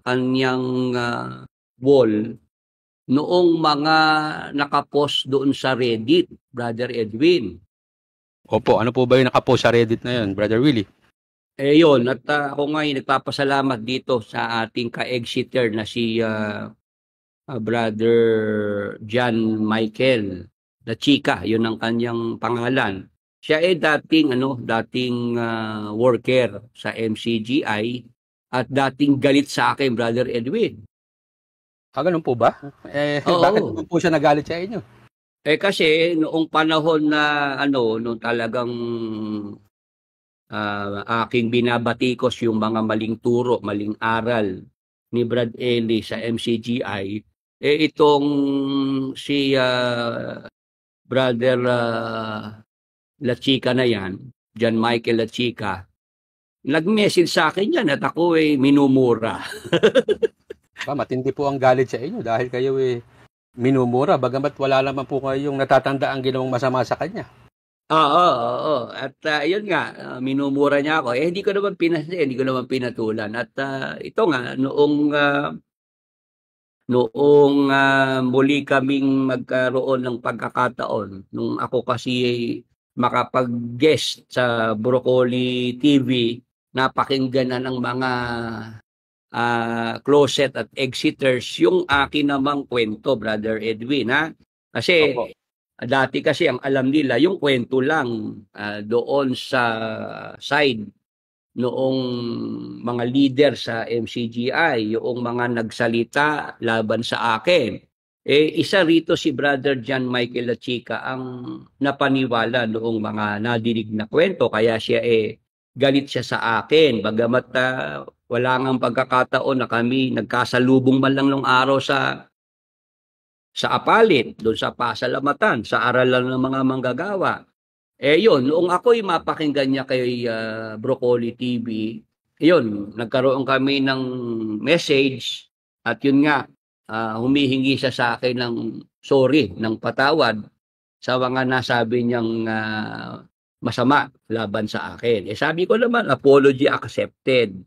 kanyang wall noong mga nakapost doon sa Reddit, Brother Edwin. Opo, ano po ba yung nakapost sa Reddit na yun, Brother Willie? Yun, at ako ngayon nagpapasalamat dito sa ating ka-Exeter na si Brother John Michael La Chica, yun ang kanyang pangalan. Siya ay dating worker sa MCGI at dating galit sa akin, Brother Edwin. Ganun po ba? Oo. Bakit naman po siya nagalit sa inyo? Kasi noong panahon na nung talagang aking binabatikos yung mga maling turo, maling aral ni Brad Eli sa MCGI, itong si Brother La Chica na yan, John Michael La Chica, nag-message sa akin yan at ako minumura. Matindi po ang galit sa inyo dahil kayo minumura, bagamat wala naman po kayong natatanda ang ginawang masama sa kanya. Oo. At yun nga, minumura niya ako. Hindi ko naman pinatulan. At ito nga, noong muli kaming magkaroon ng pagkakataon, nung ako kasi makapag-guest sa Broccoli TV, napakinggan na ng mga closet at Exeters yung akin namang kwento, Brother Edwin, ha? Kasi Opo. dati kasi ang alam nila yung kwento lang doon sa side noong mga leader sa MCGI, yung mga nagsalita laban sa akin. Isa rito si Brother John Michael La Chica ang napaniwala noong mga nadinig na kwento, kaya siya galit siya sa akin. Bagamat wala ngang pagkakataon na kami nagkasalubong man lang nung araw sa apalit, doon sa pasalamatan, sa aralan ng mga manggagawa. Yun, noong ako'y mapakinggan niya kay Broccoli TV, yun, nagkaroon kami ng message at yun nga, humihingi siya sa akin ng sorry, ng patawad sa mga nasabi niyang masama laban sa akin. Sabi ko naman, apology accepted.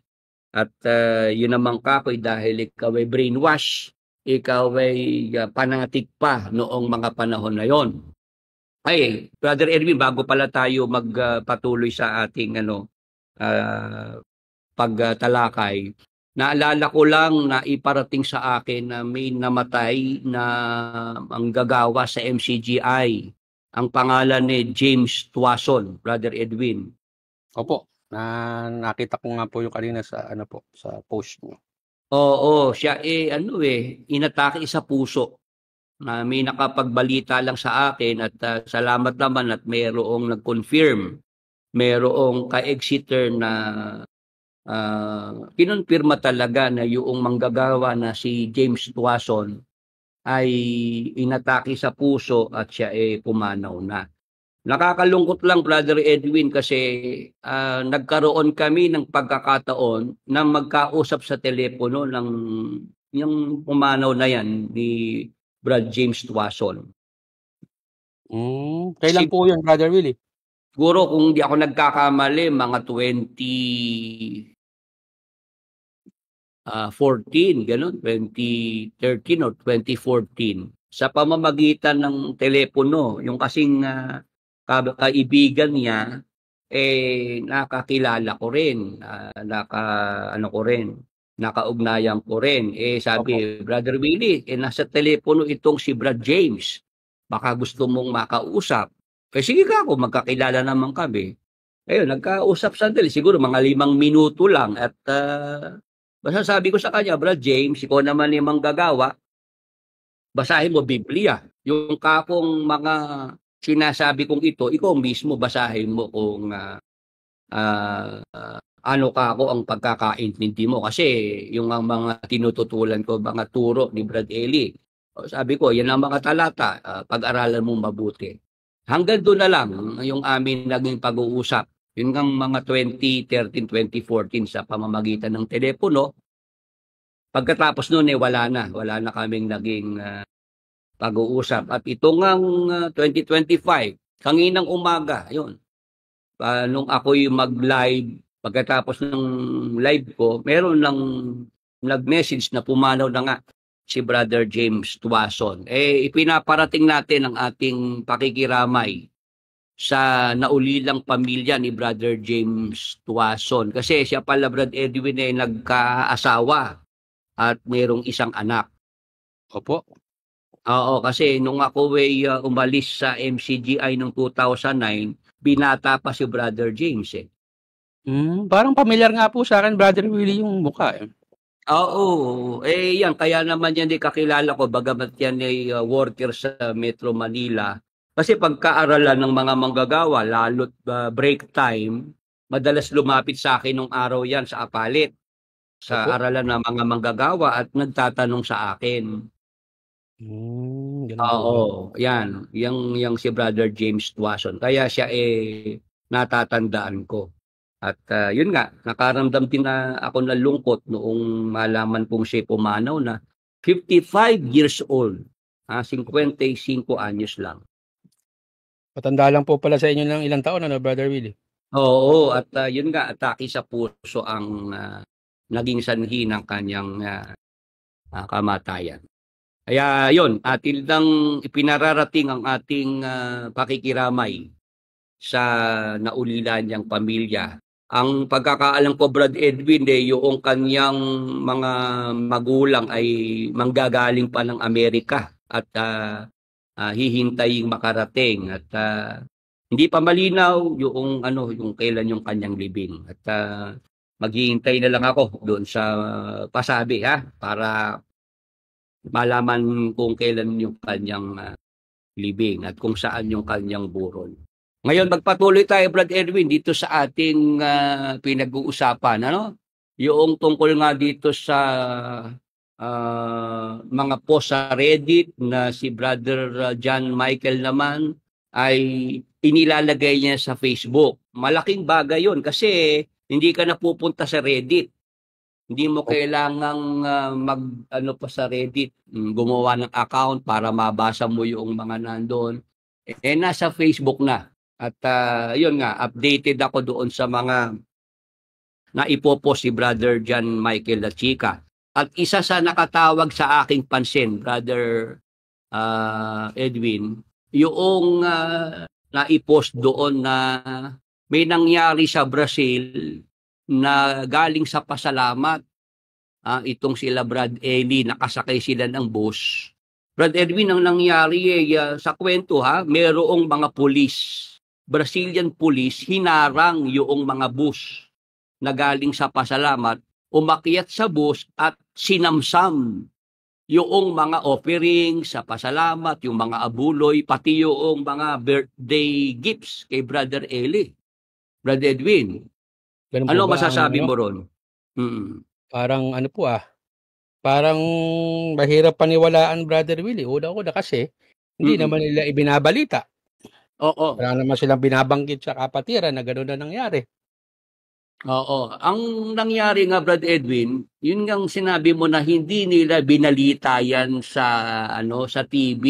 At yun naman kakoy dahil ikaw ay brainwash, ikaw ay panatik pa noong mga panahon na yon. Brother Erwin, bago pala tayo magpatuloy sa ating pagtalakay, naalala ko lang na iparating sa akin na may namatay na manggagawa sa MCGI. Ang pangalan ni James Tuason, Brother Edwin. Opo, nakita ko nga po yung kanina sa sa post niyo. Oo, siya inatake sa puso. May nakapagbalita lang sa akin at salamat naman at mayroong nag-confirm. Mayroong ka-Exeter na kinonfirma talaga na yung manggagawa na si James Tuason ay inatake sa puso at siya pumanaw na. Nakakalungkot lang, Brother Edwin, kasi nagkaroon kami ng pagkakataon na magkausap sa telepono ng yung pumanaw na yan ni Brad James Tuason. Kailan po yun, Brother Willie? Siguro kung di ako nagkakamali, mga 2014, ganun, 2013 or 2014. Sa pamamagitan ng telepono, yung kasing kaibigan niya, nakakilala ko rin, nakaugnayan ko rin. Sabi, Brother Willie, nasa telepono itong si Brad James. Baka gusto mong makausap. Sige ka ako, magkakilala naman kami. Ayun, nagkausap sandali, siguro mga 5 minuto lang. At basta sabi ko sa kanya, Brad James, ikaw naman yung manggagawa, basahin mo Biblia. Yung kakong mga sinasabi kong ito, ikaw mismo basahin mo kung ano ka ako ang pagkakaintindi mo. Kasi yung mga tinututulan ko, mga turo ni Brad Eli, sabi ko, yan ang mga talata, pag-aralan mo mabuti. Hanggang doon na lang yung amin naging pag-uusap. Yun ng mga 2013, 2014 sa pamamagitan ng telepono. Pagkatapos noon wala na kaming naging pag-uusap. At ito ngang 2025, kanginang umaga, yun. Nung ako'y mag-live, pagkatapos ng live ko, meron lang nag-message na pumanaw na nga si Brother James Tuason. Ipinaparating natin ang ating pakikiramay sa naulilang pamilya ni Brother James Tuason. Kasi siya pala, Brad Edwin, nagkaasawa at mayroong isang anak. Opo. Oo, kasi nung ako umalis sa MCGI noong 2009, binata pa si Brother James Parang familiar nga po sa akin, Brother Willie, yung mukha. Oo, yan, kaya naman yan kakilala ko, bagamat yan ay worker sa Metro Manila. Kasi pagkaaralan ng mga manggagawa, lalo't break time, madalas lumapit sa akin nung araw yan sa Apalit, sa Opo. aralan ng mga manggagawa at nagtatanong sa akin. Ganun po ba? Oo, yan. Yang si Brother James Tuason. Kaya siya natatandaan ko. At yun nga, nakaramdam din na ako ng lungkot noong malaman kong siya pumanaw na 55 years old. 55 anyos lang. Matanda lang po pala sa inyo ng ilang taon, ano, Brother Willie? Oo, at yun nga, atake sa puso ang naging sanhi ng kanyang kamatayan. Kaya yun, atin lang ipinararating ang ating pakikiramay sa naulilan niyang pamilya. Ang pagkakaalam ko, Brad Edwin, yung kanyang mga magulang ay manggagaling pa ng Amerika at hihintaying makarating at hindi pa malinaw yung kailan yung kanyang libing. At maghihintay na lang ako doon sa pasabi para malaman kung kailan yung kanyang libing at kung saan yung kanyang burol. Ngayon, magpatuloy tayo, Brad Edwin, dito sa ating pinag-uusapan. Yung tungkol nga dito sa mga post sa Reddit na si Brother John Michael naman ay inilalagay niya sa Facebook. Malaking bagay yun kasi hindi ka napupunta sa Reddit. Hindi mo kailangang pa sa Reddit, gumawa ng account para mabasa mo yung mga nandoon. Nasa Facebook na. At yun nga, updated ako doon sa mga naipopost si Brother John Michael La Chica. At isa sa nakatawag sa aking pansin, Brother Edwin, yung naipost doon na may nangyari sa Brazil na galing sa pasalamat. Itong sila Brad Eli, nakasakay sila ng bus. Brad Edwin, ang nangyari sa kwento mayroong mga pulis, Brazilian police, hinarang yung mga bus na galing sa pasalamat, umakyat sa bus at sinamsam yung mga offering sa pasalamat, yung mga abuloy, pati yung mga birthday gifts kay Brother Eli. Brad Edwin, Ganun po ano ba masasabi ang, mo ron? Parang parang mahirap paniwalaan, Brother Willie. Una kasi, hindi naman nila ibinabalita. Oo. Wala naman silang binabanggit sa kapatiran na gano'n na nangyari. Oo. Ang nangyari nga, Brad Edwin, yun ngang sinabi mo na hindi nila binalita yan sa TV.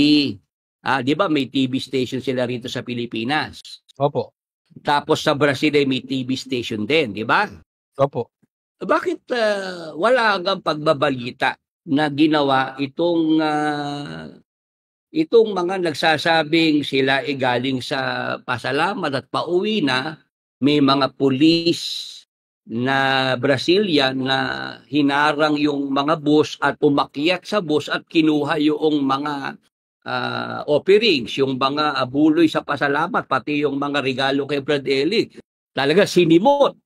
Di ba may TV station sila rito sa Pilipinas? Opo. Tapos sa Brazil ay may TV station din, di ba? Opo. Bakit wala kang pagbabalita na ginawa itong mga nagsasabing sila ay galing sa pasalamat at pauwi na, may mga pulis na Brazilian na hinarang yung mga bus at umakyat sa bus at kinuha yung mga offerings, yung mga abuloy sa pasalamat, pati yung mga regalo kay Brad Eli. Talaga sinimot.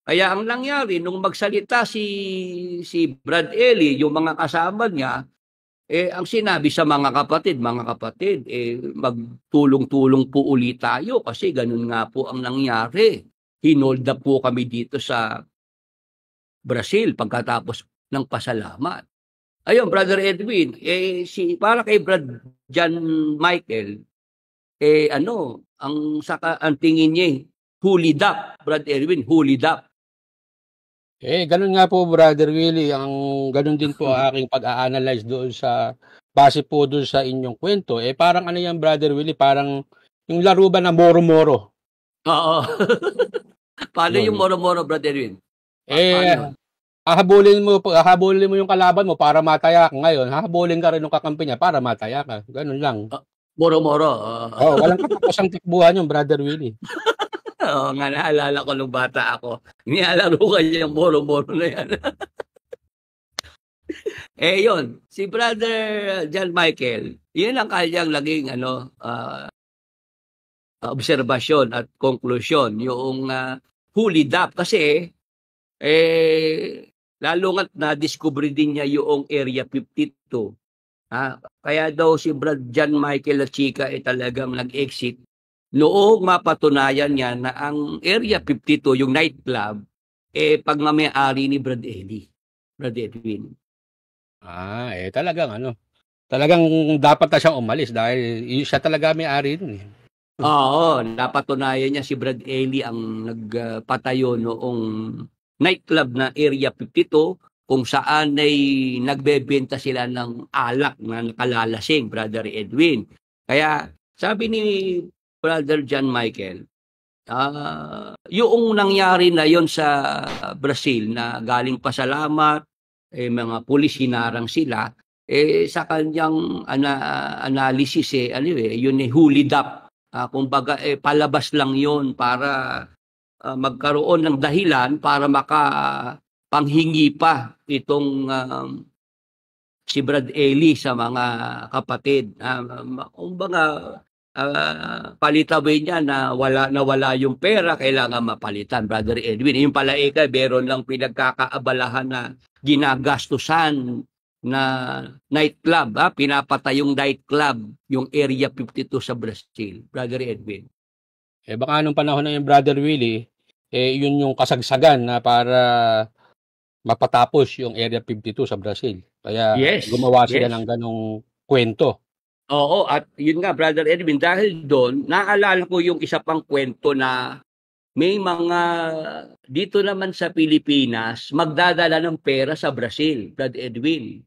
Kaya ang nangyari, nung magsalita si Brad Eli, yung mga kasama niya, ang sinabi sa mga kapatid, magtulong-tulong po ulit tayo kasi ganun nga po ang nangyari. Hinold up po kami dito sa Brazil pagkatapos ng pasalamat. Ayun, Brother Edwin, para kay Brad John Michael, ang tingin niya, hulid up, Brad Edwin, hulid up. Ganun nga po, Brother Willie. Ganun din po ang aking pag-a-analyze doon base po doon sa inyong kwento. Parang ano yan, Brother Willie, parang yung laro ba na moro-moro. Oo. Paano Yun. yung moro-moro, Brad Edwin? Paano? Hahabulin mo yung kalaban mo para mataya ka ngayon. Hahabulin ka rin ng kakampi niya para mataya ka. Ganun lang. Moro-moro. Walang katapusang tikbuhan yung Brother Willie. Oo nga, naalala ko nung bata ako. Nialaro kanya yung moro-moro na yan. Yun. Si Brother John Michael, yun ang kanyang laging obserbasyon at konklusyon. Yung hulid up. Kasi, lalo nga't na-discover din niya yung Area 52. Kaya daw si Brad John Michael at Chika talagang nag-exit noong mapatunayan niya na ang Area 52, yung nightclub, pagmamayari ni Brad Edwin. Talagang dapat na siyang umalis dahil siya talaga may-ari dun. Oo, napatunayan niya si Brad Eli ang nagpatayo noong nightclub na Area 52 kung saan ay nagbebenta sila ng alak na nakalalasing, Brother Edwin. Kaya sabi ni Brother John Michael, yung nangyari na yon sa Brazil na galing pasalamat, mga pulis hinarang sila, sa kanyang analysis, yun hulid up. Kumbaga, palabas lang yon para magkaroon ng dahilan para makapanghingi pa itong si Brad Eli sa mga kapatid. Kumbaga, palitawin niya na wala yung pera, kailangan mapalitan, Brother Edwin. Yung pala meron lang pinagkakaabalahan na ginagastusan na nightclub, pinapatay yung nightclub, yung Area 52 sa Brazil, Brother Edwin. Baka nung panahon na yung Brother Willie, yun yung kasagsagan na para mapatapos yung Area 52 sa Brazil. Kaya gumawa sila ng ganong kwento. Oo, at yun nga, Brother Edwin, dahil doon, naalala ko yung isa pang kwento na may mga, dito naman sa Pilipinas, magdadala ng pera sa Brazil, Brother Edwin.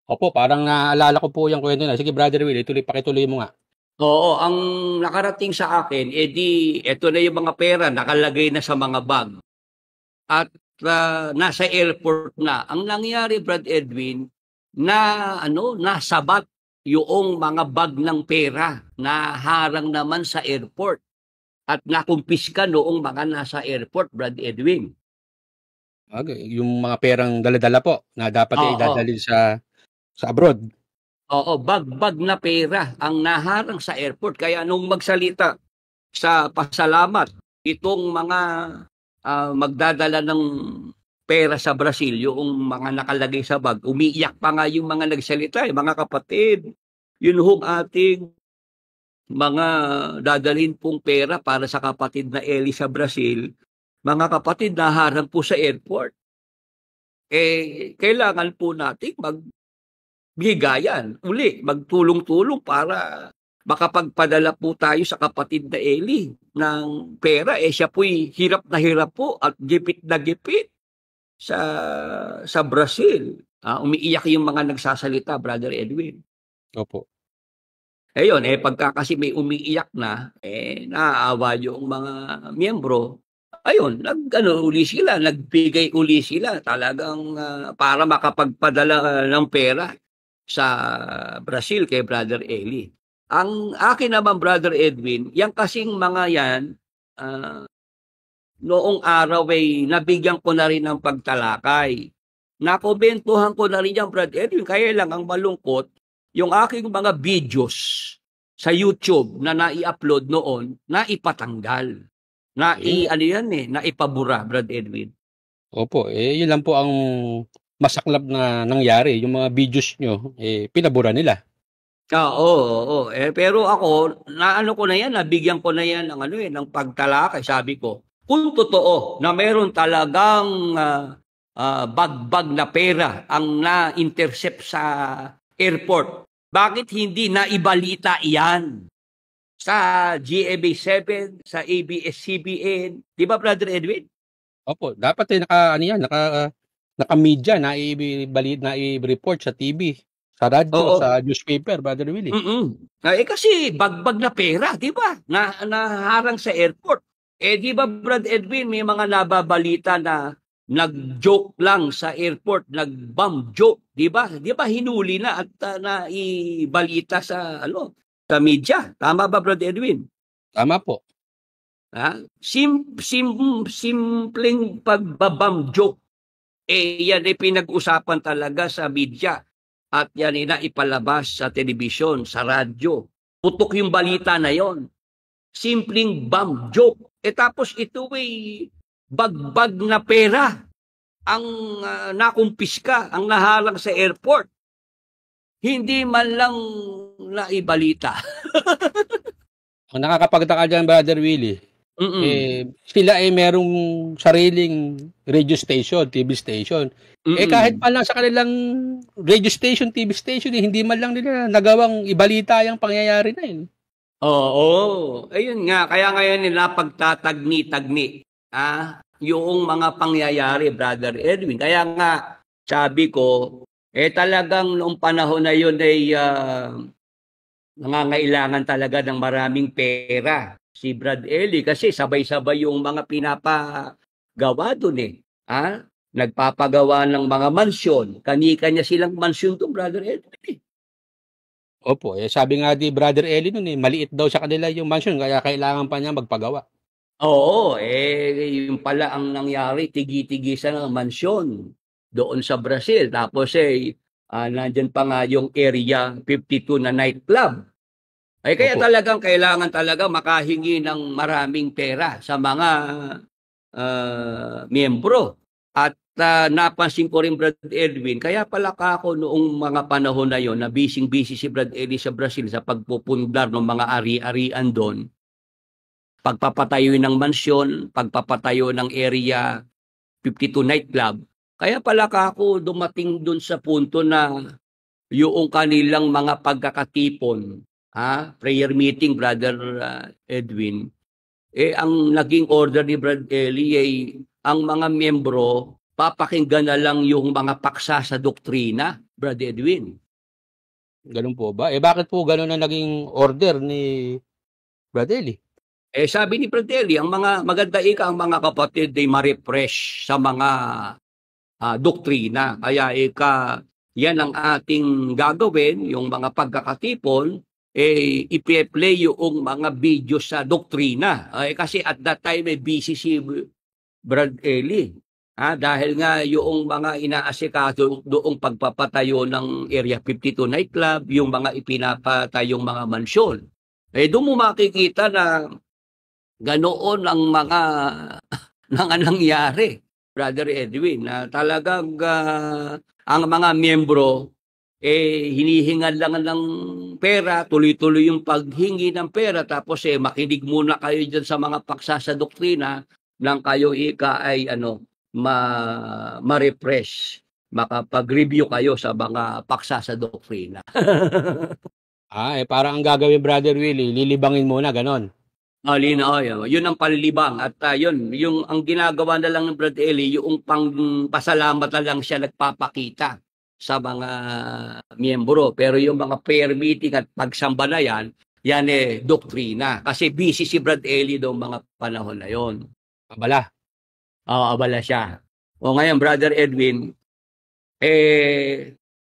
Opo, parang naalala ko po yung kwento na. Sige, Brother Willie, pakituloy mo nga. Oo, ang nakarating sa akin, eto na yung mga pera, nakalagay na sa mga bag. At nasa airport na. Ang nangyari, Brad Edwin, nasabat yung mga bag ng pera na harang naman sa airport at nakumpiska noong mga nasa airport, Brad Edwin. Okay. Yung mga perang dala-dala po na dapat idadalhin sa abroad. Oo, bag na pera ang naharang sa airport. Kaya nung magsalita sa pasalamat, itong mga magdadala ng pera sa Brazil, yung mga nakalagay sa bag, umiiyak pa nga yung mga nagsalita, mga kapatid. Yun hong ating mga dadalhin pong pera para sa kapatid na Eli sa Brazil, mga kapatid naharang po sa airport. Kailangan po natin magbigayan uli, magtulong-tulong para makapagpadala po tayo sa kapatid na Eli ng pera. Siya po'y hirap na hirap po at gipit na gipit sa Brazil. Umiiyak yung mga nagsasalita, Brother Edwin. Opo. Pagka kasi may umiiyak na, naaawa yung mga miyembro. Uli sila, nagbigay uli sila talagang para makapagpadala ng pera sa Brazil kay Brother Eli. Ang akin naman, Brother Edwin, yung kasing mga yan, noong araw ay nabigyan ko na rin ng pagtalakay. Nakobentuhan ko na rin yung Brad Edwin, kaya lang ang malungkot, yung aking mga videos sa YouTube na nai-upload noon, naipatanggal. Naipabura, Brad Edwin. Opo, yun lang po ang masaklap na nangyari. Yung mga videos nyo, pinabura nila. Oo. Pero ako, ko na yan, nabigyan ko na yan ng pagtalakay, sabi ko. Kung totoo na meron talagang bag na pera ang na-intercept sa airport, bakit hindi naibalita iyan sa GMA7, sa ABS-CBN. Di ba, Brother Edwin? Opo, dapat naka-media na i-report sa TV, sa radyo, Oo. sa newspaper, Brother Willie. Kasi bagbag na pera, di ba? Naharang sa airport. Di ba, Brad Edwin, may mga nababalita na nag-joke lang sa airport, nag-bomb joke, di ba? Di ba hinuli na at naibalita sa media? Tama ba, Brad Edwin? Tama po. Simpleng pagbabam joke. Yan ay pinag-usapan talaga sa media. At yan ay naipalabas sa telebisyon, sa radyo. Putok yung balita na yon. Simpleng bomb joke. Tapos ito ay bagbag na pera ang nakumpiska, ang nahalang sa airport. Hindi man lang naibalita. Ang nakakapagtaka dyan, Brother Willie, sila ay merong sariling radio station, TV station. Kahit pa lang sa kanilang radio station, TV station, hindi man lang nila nagawang ibalita yung pangyayari na yun. Oo. Ayun nga, kaya ngayon nila pagtatagni-tagni yung mga pangyayari, Brother Edwin. Kaya nga, sabi ko, talagang noong panahon na yun ay nangangailangan talaga ng maraming pera si Brad Eli kasi sabay-sabay yung mga pinapagawa doon nagpapagawa ng mga mansyon. Kani-kanya silang mansyon to, Brother Eli. Opo, sabi nga di Brother Eli noon maliit daw sa kanila yung mansyon kaya kailangan pa niya magpagawa. Oo, yung pala ang nangyari, tigi-tigisan ng mansyon doon sa Brazil. Tapos nandyan pa nga yung Area 52 na nightclub. Kaya Opo. talagang kailangan talaga makahingi ng maraming pera sa mga miyembro. At napansin ko rin, Brad Edwin, kaya pala ako noong mga panahon na yon na busy si Brad Edwin sa Brazil sa pagpupundar ng mga ari-arian doon. Pagpapatayo ng mansyon, pagpapatayo ng Area 52 nightclub. Kaya pala ako dumating doon sa punto na yung kanilang mga pagkakatipon, prayer meeting, Brother Edwin, ang naging order ni Brad Eli ay ang mga miyembro papakinggan na lang yung mga paksa sa doktrina, Brad Edwin. Ganun po ba? Bakit po ganun na naging order ni Brad Eli? Sabi ni Brad Eli, ang mga maganda ang mga kapatid ay ma-refresh sa mga doktrina. Kaya yan ang ating gagawin, yung mga pagkakatipon, ipi-play yung mga video sa doktrina. Kasi at that time busy si Brad Eli. Dahil nga yung mga inaasikaso doong pagpapatayo ng Area 52 nightclub, yung mga ipinapatayong mga mansyon. Doon mo makikita na ganoon ang mga nangyari, Brother Edwin, na talagang ang mga miyembro hinihingan lang ng pera, tuloy-tuloy yung paghingi ng pera, tapos makinig muna kayo dyan sa mga paksa sa doktrina nang kayo ay ma-refresh, makapag-review kayo sa mga paksa sa doktrina. Parang ang gagawin, Brother Willie, lilibangin muna, ganon. Yun ang palilibang. At yun, yung ang ginagawa na lang ng Brad Eli, yung pasalamat na lang siya nagpapakita sa mga miyembro. Pero yung mga prayer meeting at pagsamba na yan doktrina. Kasi busy si Brad Eli doon mga panahon na yon. Abala. Abala siya. Ngayon, Brother Edwin,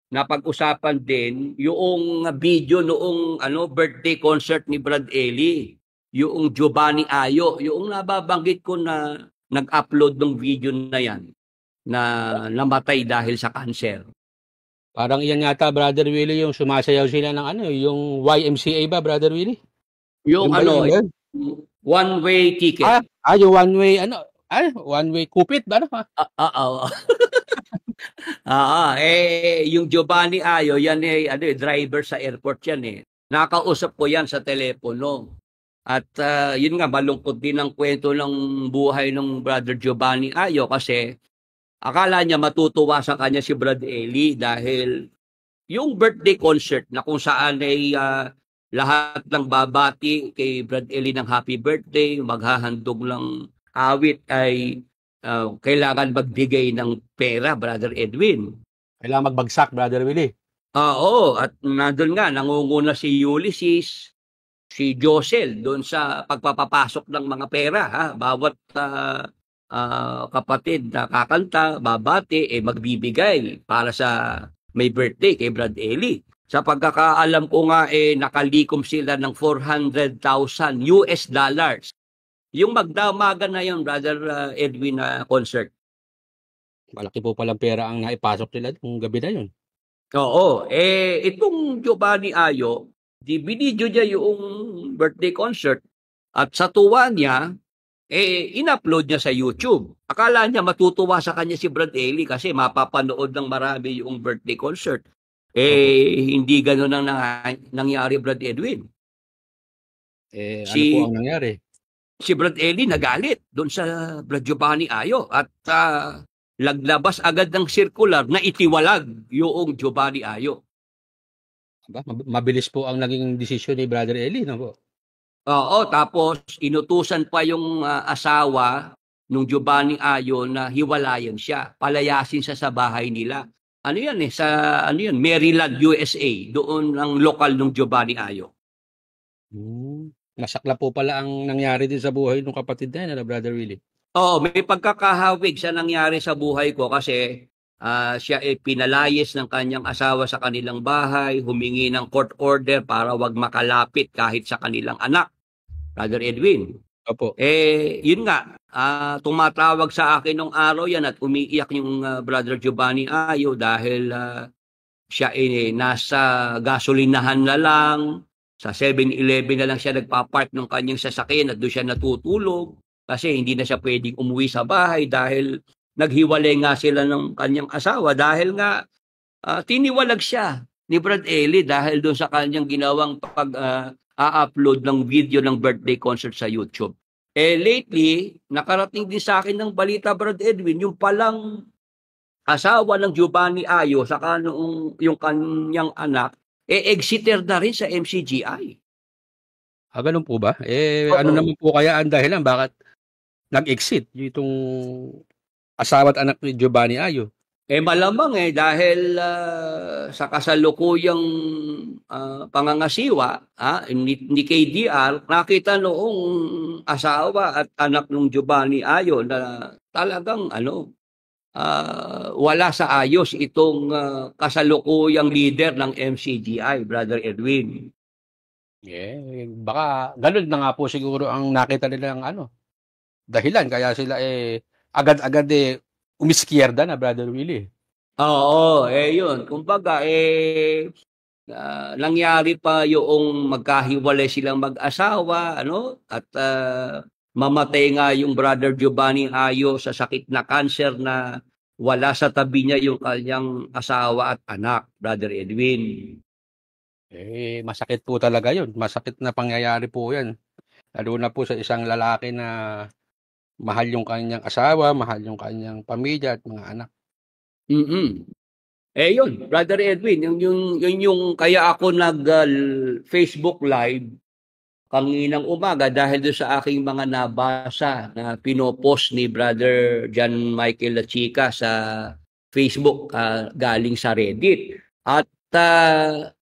napag-usapan din yung video noong birthday concert ni Brad Eli. Yung Giovanni Ayo, yung nababanggit ko na nag-upload ng video na yan na namatay dahil sa cancer. Parang iyan yata, Brother Willie, yung sumasayaw sila ng yung YMCA ba, Brother Willie? Yung one-way ticket. Yung one-way, one-way kupit ba? Yung Giovanni Ayo, yan driver sa airport yan Nakausap ko yan sa telepono. At yun nga, malungkot din ang kwento ng buhay ng Brother Giovanni Ayo kasi akala niya matutuwa sa kanya si Brad Eli dahil yung birthday concert na kung saan ay lahat ng babati kay Brad Eli ng happy birthday, maghahandog ng awit ay kailangan magbigay ng pera, Brother Edwin. Kailangan magbagsak, Brother Willie. Oo, at nandun nga, nangunguna si Ulysses, si Josel, doon sa pagpapapasok ng mga pera. Ha? Bawat kapatid na kakanta, babati, magbibigay para sa may birthday kay Brad Eli. Sa pagkakaalam ko nga, nakalikom sila ng $400,000 US dollars. Yung magdamagan na yun, Brother Edwin, na concert. Malaki po palang pera ang naipasok nila nung gabi na yun. Oo, itong Giovanni Ayo, binidyo niya yung birthday concert at sa tuwa niya, in-upload niya sa YouTube. Akala niya matutuwa sa kanya si Brad Eli kasi mapapanood ng marami yung birthday concert. Hindi gano'n ang nangyari, Brad Edwin. Ano po ang nangyari? Si Brad Eli nagalit doon sa Brad Giovanni Ayo at laglabas agad ng circular na itiwalag yung Giovanni Ayo. Mabilis po ang naging desisyon ni Brother Eli, no po? Oo, tapos inutusan pa yung asawa nung Giovanni Ayo na hiwalayan siya, palayasin siya sa bahay nila. Maryland, USA, doon ang lokal nung Giovanni Ayo. Masakla po pala ang nangyari din sa buhay ng kapatid na yun, Brother Willie. Oo, may pagkakahawig sa nangyari sa buhay ko kasi siya pinalayas ng kanyang asawa sa kanilang bahay, humingi ng court order para wag makalapit kahit sa kanilang anak, Brother Edwin. Opo. Yun nga, tumatawag sa akin nung araw yan at umiiyak yung Brother Giovanni Ayo dahil siya nasa gasolinahan na lang, sa 7-Eleven na lang siya nagpapark ng kanyang sasakyan at doon siya natutulog kasi hindi na siya pwedeng umuwi sa bahay dahil naghiwalay nga sila ng kanyang asawa dahil nga tiniwalag siya ni Brad Eli dahil doon sa kanyang ginawang pag-upload ng video ng birthday concert sa YouTube. Lately, nakarating din sa akin ng balita, Brad Edwin, yung palang asawa ng Giovanni Ayo saka yung kanyang anak, exiter na rin sa MCGI. Ganun po ba? Ano naman po kaya ang dahilan? Bakit nag-exit itong asawa at anak ni Giovanni Ayo? Malamang dahil sa kasalukuyang pangangasiwa ni KDR, nakita noong asawa at anak ng Giovanni Ayo na talagang wala sa ayos itong kasalukuyang leader ng MCGI, Brother Edwin. Baka ganun na nga po siguro ang nakita nilang dahilan kaya sila agad-agad umiskierda na, Brother Willie. Oo, yun. Kumbaga nangyari pa yung magkahiwalay silang mag-asawa, at mamatay nga yung Brother Giovanni Ayo sa sakit na cancer na wala sa tabi niya yung kanyang asawa at anak, Brother Edwin. Masakit po talaga yun. Masakit na pangyayari po yan. Lalo na po sa isang lalaki na mahal yung kanyang asawa, mahal yung kanyang pamilya at mga anak. Yun, Brother Edwin, yung kaya ako nag-Facebook Live kanginang umaga dahil doon sa aking mga nabasa na pinopost ni Brother John Michael Lachica sa Facebook galing sa Reddit. At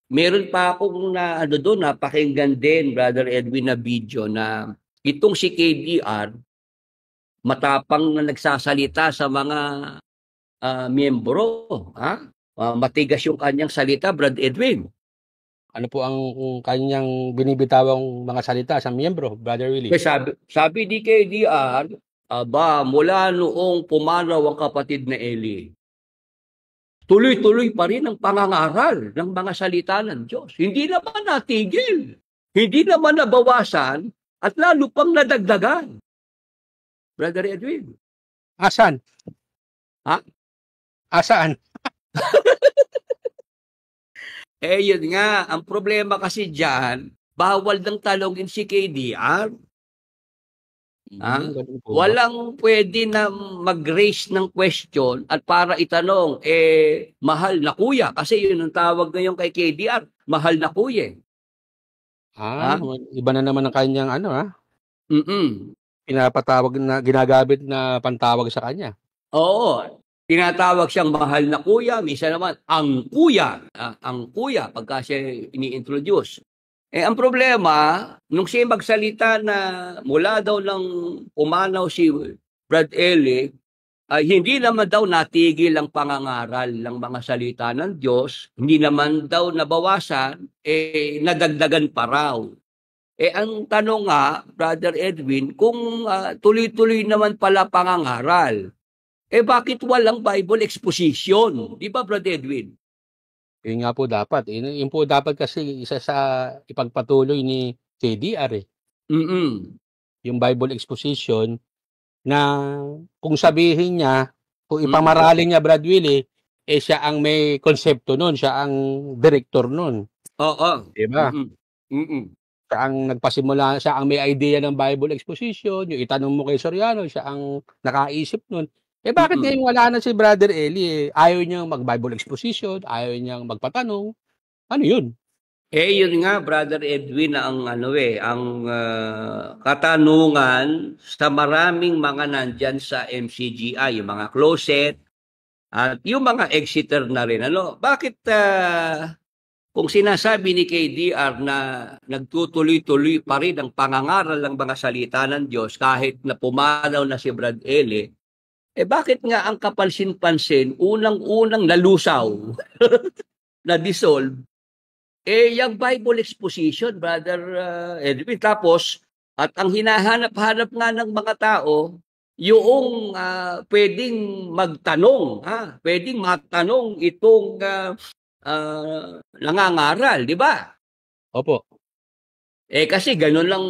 meron pa akong doon napakinggan din, Brother Edwin, na video na itong si KDR matapang na nagsasalita sa mga miyembro. Matigas yung kanyang salita, Brad Edwin. Ano po ang kanyang binibitawang mga salita sa miyembro, Brother Willie? Sabi ni KDR, mula noong pumanaw ang kapatid na Eli, tuloy-tuloy pa rin ang pangangaral ng mga salita ng Diyos. Hindi naman natigil. Hindi naman nabawasan at lalo pang nadagdagan. Brother Edwin. Asan? Asaan? Yun nga. Ang problema kasi dyan, bawal nang talongin si KDR. Walang pwede na mag-raise ng question at para itanong, mahal na kuya. Kasi yun ang tawag ngayon kay KDR, mahal na kuya. Ha? Iba na naman ang kanyang Mm. pinapatawag na ginagamit na pantawag sa kanya. Oo. Tinatawag siyang mahal na kuya, minsan naman ang kuya, ang kuya pagka siya ini-introduce. Ang problema, nung siya magsalita na mula daw ng pumanaw si Brad Eli, ay hindi naman daw natigil ang pangangaral ng mga salita ng Diyos, hindi naman daw nabawasan, nadagdagan pa raw. Ang tanong nga, Brother Edwin, kung tuloy-tuloy naman pala pangangaral, bakit walang Bible exposition? Di ba, Brother Edwin? Yun nga po dapat. Yun po dapat kasi isa sa ipagpatuloy ni KDR Mm-mm. yung Bible exposition na kung sabihin niya, kung ipamaralin niya Brad Willie, siya ang may konsepto nun, siya ang director nun. Oo. Diba? Siya ang nagpasimula, siya ang may idea ng Bible exposition, yung itanong mo kay Soriano, siya ang nakaisip nun. Bakit ngayon wala na si Brother Eli? Ayaw niyang mag-Bible exposition, ayaw niyang magpatanong. Ano yun? Yun nga, Brother Edwin, ang katanungan sa maraming mga nandyan sa MCGI, yung mga closet, at yung mga exiter na rin. Bakit kung sinasabi ni KDR na nagtutuloy-tuloy pa rin ang pangangaral ng mga salita ng Diyos kahit na pumanaw na si Brad Eli, bakit nga ang kapansin-pansin, unang-unang nalusaw, na-dissolve, yung Bible exposition, Brother Edwin. Tapos, at ang hinahanap-hanap nga ng mga tao, yung pwedeng magtanong, pwedeng matanong itong nangangaral, di ba? Opo. Kasi ganun lang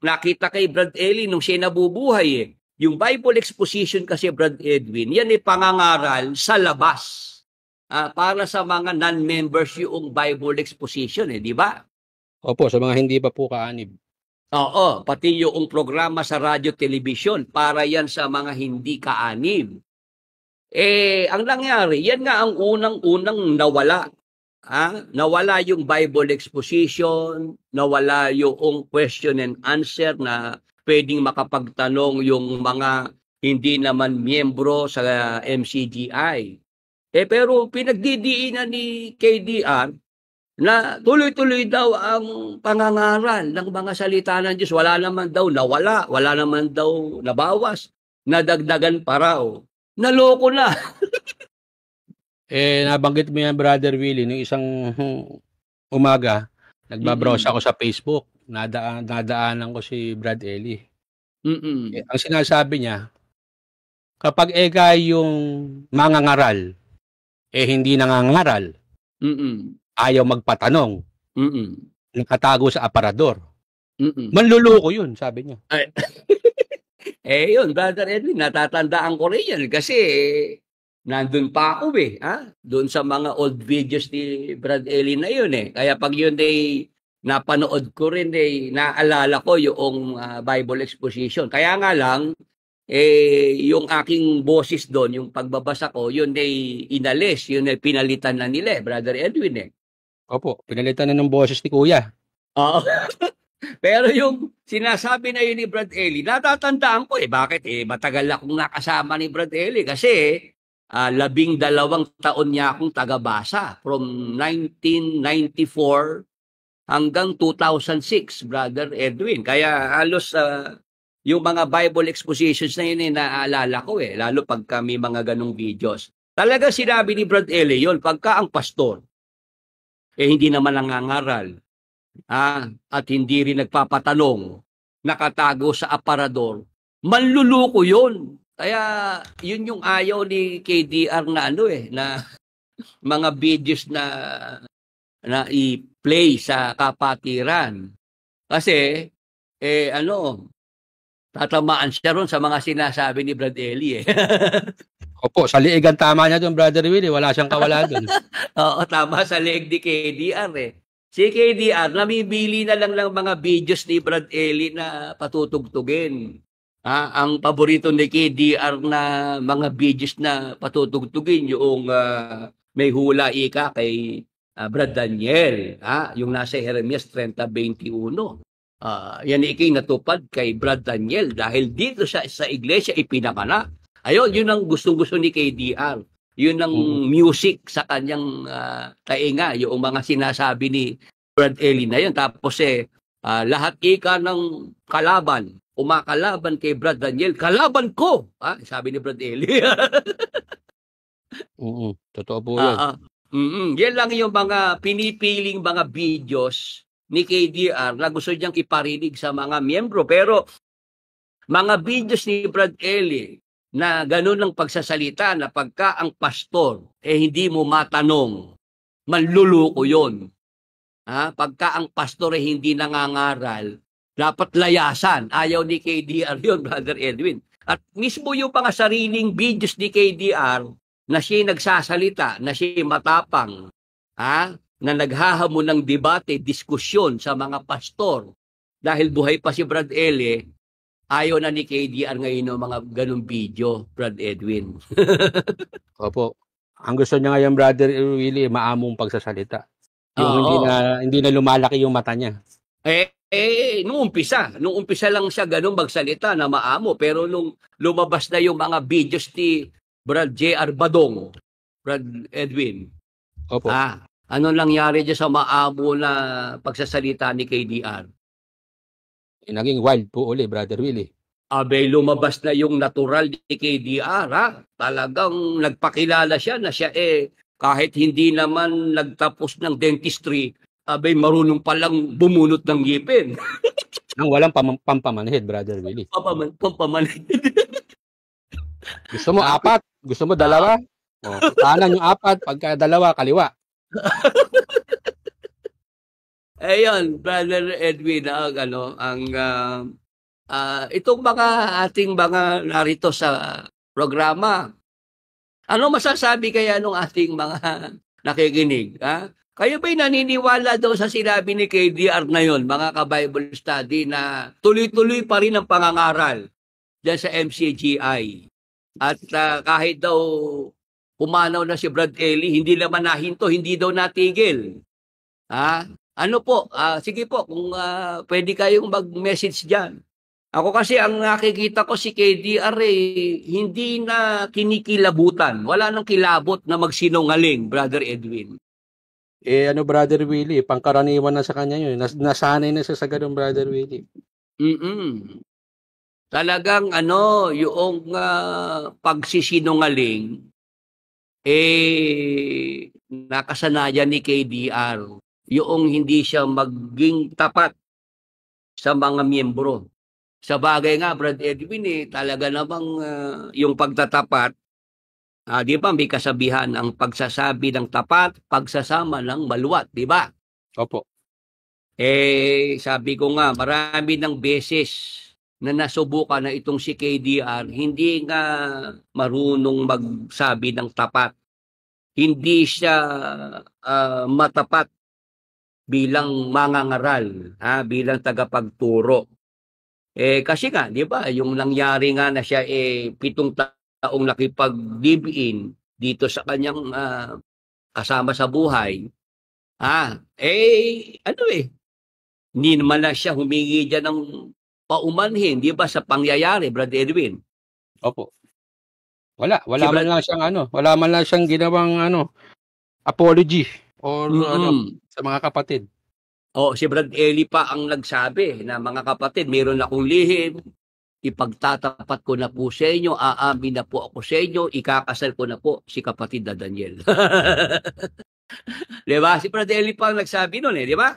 nakita kay Brad Eli nung siya nabubuhay Yung Bible exposition kasi, Brad Edwin, yan pangangaral sa labas. Para sa mga non-members yung Bible exposition, di ba? Opo, sa mga hindi pa po kaanib. Oo, pati yung programa sa radyo, television, para yan sa mga hindi kaanib. Ang nangyari, yan nga ang unang-unang nawala. Nawala yung Bible exposition, nawala yung question and answer na pwedeng makapagtanong yung mga hindi naman miyembro sa MCGI. Pero pinagdidiinan ni KDR na tuloy-tuloy daw ang pangangaral ng mga salita ng Diyos. Wala naman daw nawala, wala naman daw nabawas, nadagdagan pa raw. Naloko na. Nabanggit mo yan, Brother Willie, nung isang umaga, nagbabrowse ako sa Facebook. Nadaanan ko si Brad Eli. Ang sinasabi niya, kapag yung mangangaral, hindi nangangaral, ayaw magpatanong, nakatago sa aparador, manluloko yun, sabi niya. Yun, Brother Edwin, natatandaan ko rin yan kasi nandun pa ako doon sa mga old videos ni Brad Eli na yun Kaya pag yun napanood ko rin naalala ko yung Bible exposition. Kaya nga lang, yung aking boses doon, yung pagbabasa ko, yun inalis, yun pinalitan na nila Brother Edwin Opo, pinalitan na ng boses ni Kuya. Oo. Pero yung sinasabi na yun ni Brad Eli, natatandaan ko bakit matagal akong nakasama ni Brad Eli kasi 12 taon niya akong tagabasa from 1994 hanggang 2006, Brother Edwin. Kaya halos yung mga Bible expositions na yun naaalala ko lalo pagka may mga ganong videos. Talaga sinabi ni Brad Eli yun, pagka ang pastor, hindi naman nangangaral, at hindi rin nagpapatanong, nakatago sa aparador, manluluko yun. Kaya yun yung ayaw ni KDR na na mga videos na i-play sa kapatiran. Kasi, tatamaan siya ron sa mga sinasabi ni Brad Eli Opo, sa liigan tama niya doon, Brother Willie. Wala siyang kawala doon. Oo, tama sa liig ni KDR Si KDR, namibili na lang ng mga videos ni Brad Eli na patutugtugin. Ang paborito ni KDR na mga videos na patutugtugin, yung may hula ika kay Brad Daniel, yung nasa Jeremias 30:21. Yan ikay natupad kay Brad Daniel dahil dito sa iglesia ipinanganak. Ayun, yun ang gustong-gusto ni KDR. Yun ang music sa kanyang tainga, yung mga sinasabi ni Brad Eli na yun. Tapos lahat ika ng kalaban, umakalaban kay Brad Daniel, kalaban ko! Sabi ni Brad Eli. Totoo po yun. Yan lang yung mga pinipiling mga videos ni KDR na gusto niyang iparinig sa mga miyembro. Pero mga videos ni Brad Eli na ganun ang pagsasalita na pagka ang pastor hindi mo matanong, manluluko yun. Pagka ang pastor hindi nangangaral, dapat layasan. Ayaw ni KDR yun, Brother Edwin. At mismo yung mga sariling videos ni KDR na siya nagsasalita, na siya matapang, na naghahamon ng debate, diskusyon sa mga pastor. Dahil buhay pa si Brad Eli, ayaw na ni KDR ngayon ng mga ganung video, Brad Edwin. Opo. Ang gusto niya ngayon, Brother Willie, maamong pagsasalita. Yung hindi na lumalaki yung mata niya. Nung umpisa lang siya ganun magsalita na maamo, pero nung lumabas na yung mga videos ni Brad J.R. Badong, Brad Edwin. Opo. Ano nangyari dyan sa maamo na pagsasalita ni KDR? Naging wild po uli, Brother Willie. Lumabas na yung natural ni KDR, Talagang nagpakilala siya na siya kahit hindi naman nagtapos ng dentistry, marunong palang bumunot ng ngipin. Nang walang pampamanhid, Brother Willie. Pampamanhid. Gusto mo apat? Gusto mo dalawa? Kanan yung apat, pagka dalawa, kaliwa. Ayun, Brother Edwin, itong mga ating mga narito sa programa, ano masasabi kaya nung ating mga nakikinig? Kayo ba'y naniniwala daw sa sinabi ni KDR na yun, mga ka-Bible study, na tuloy-tuloy pa rin ang pangangaral dyan sa MCGI? At kahit daw pumanaw na si Brad Eli, hindi naman nahinto, hindi daw natigil. Ano po? Sige po, kung pwede kayong mag-message dyan. Ako kasi ang nakikita ko si KDR hindi na kinikilabutan. Wala nang kilabot na magsinungaling, Brother Edwin. Brother Willie, pangkaraniwan na sa kanya yun. Nasanay na siya sa ganun, Brother Willie. Talagang yung pagsisinungaling, nakasanayan ni KDR. Yung hindi siya maging tapat sa mga miyembro. Sa bagay nga, Brad Edwin, talaga namang yung pagtatapat, di ba may kasabihan, ang pagsasabi ng tapat, pagsasama ng maluwat, di ba? Opo. Sabi ko nga, marami ng beses na nasubukan na itong si KDR, hindi nga marunong magsabi ng tapat. Hindi siya matapat bilang mangangaral, bilang tagapagturo. Kasi nga, di ba, yung nangyari nga na siya 7 taong nakipag-live-in dito sa kanyang kasama sa buhay, hindi naman na siya humingi dyan ng paumanhin, di ba, sa pangyayari, Brad Edwin? Opo. Wala man lang siyang ginawang apology or sa mga kapatid. Si Brad Eli pa ang nagsabi na mga kapatid, meron akong lihim, ipagtatapat ko na po sa inyo, aamin na po ako sa inyo, ikakasal ko na po si kapatid na Daniel. Diba? Si Brad Eli pa ang nagsabi nun di ba?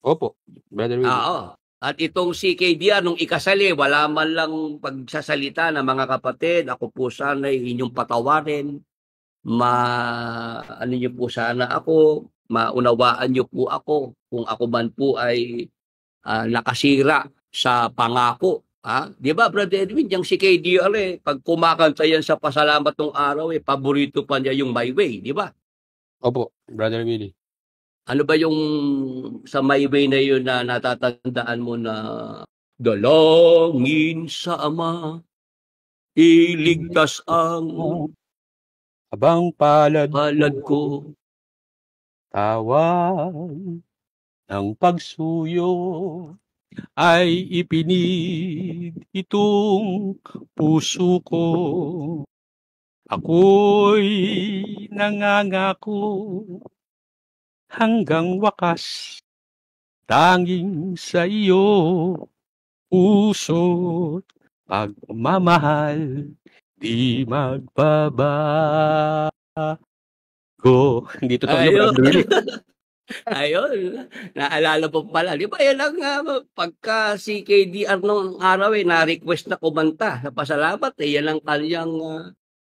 Opo, Brother Willie. At itong si KDR, nung ikasali, wala man lang pagsasalita na mga kapatid, ako po sana inyong patawarin, ano niyo po sana ako, maunawaan niyo po ako, kung ako man po ay nakasira sa pangako. Di ba, Brother Edwin, yung si KDR, pag kumakanta yan sa pasalamat ng araw, paborito pa niya yung My Way, di ba? Opo, Brother Willie. Ano ba yung sa My Way na yun na natatandaan mo na dalangin sa Ama, iligtas ang habang palad ko, Tawag ng pagsuyo ay ipinid itong puso ko. Ako'y nangangako hanggang wakas, tanging sa iyo, puso't pagmamahal, di magbabago. Hindi totoo yun, Ayun. Brother Willie. Ayun, naalala po pala. Di ba yan ang pagka si KDR nung araw na-request na kumanta sa pasalamat, yan ang kanyang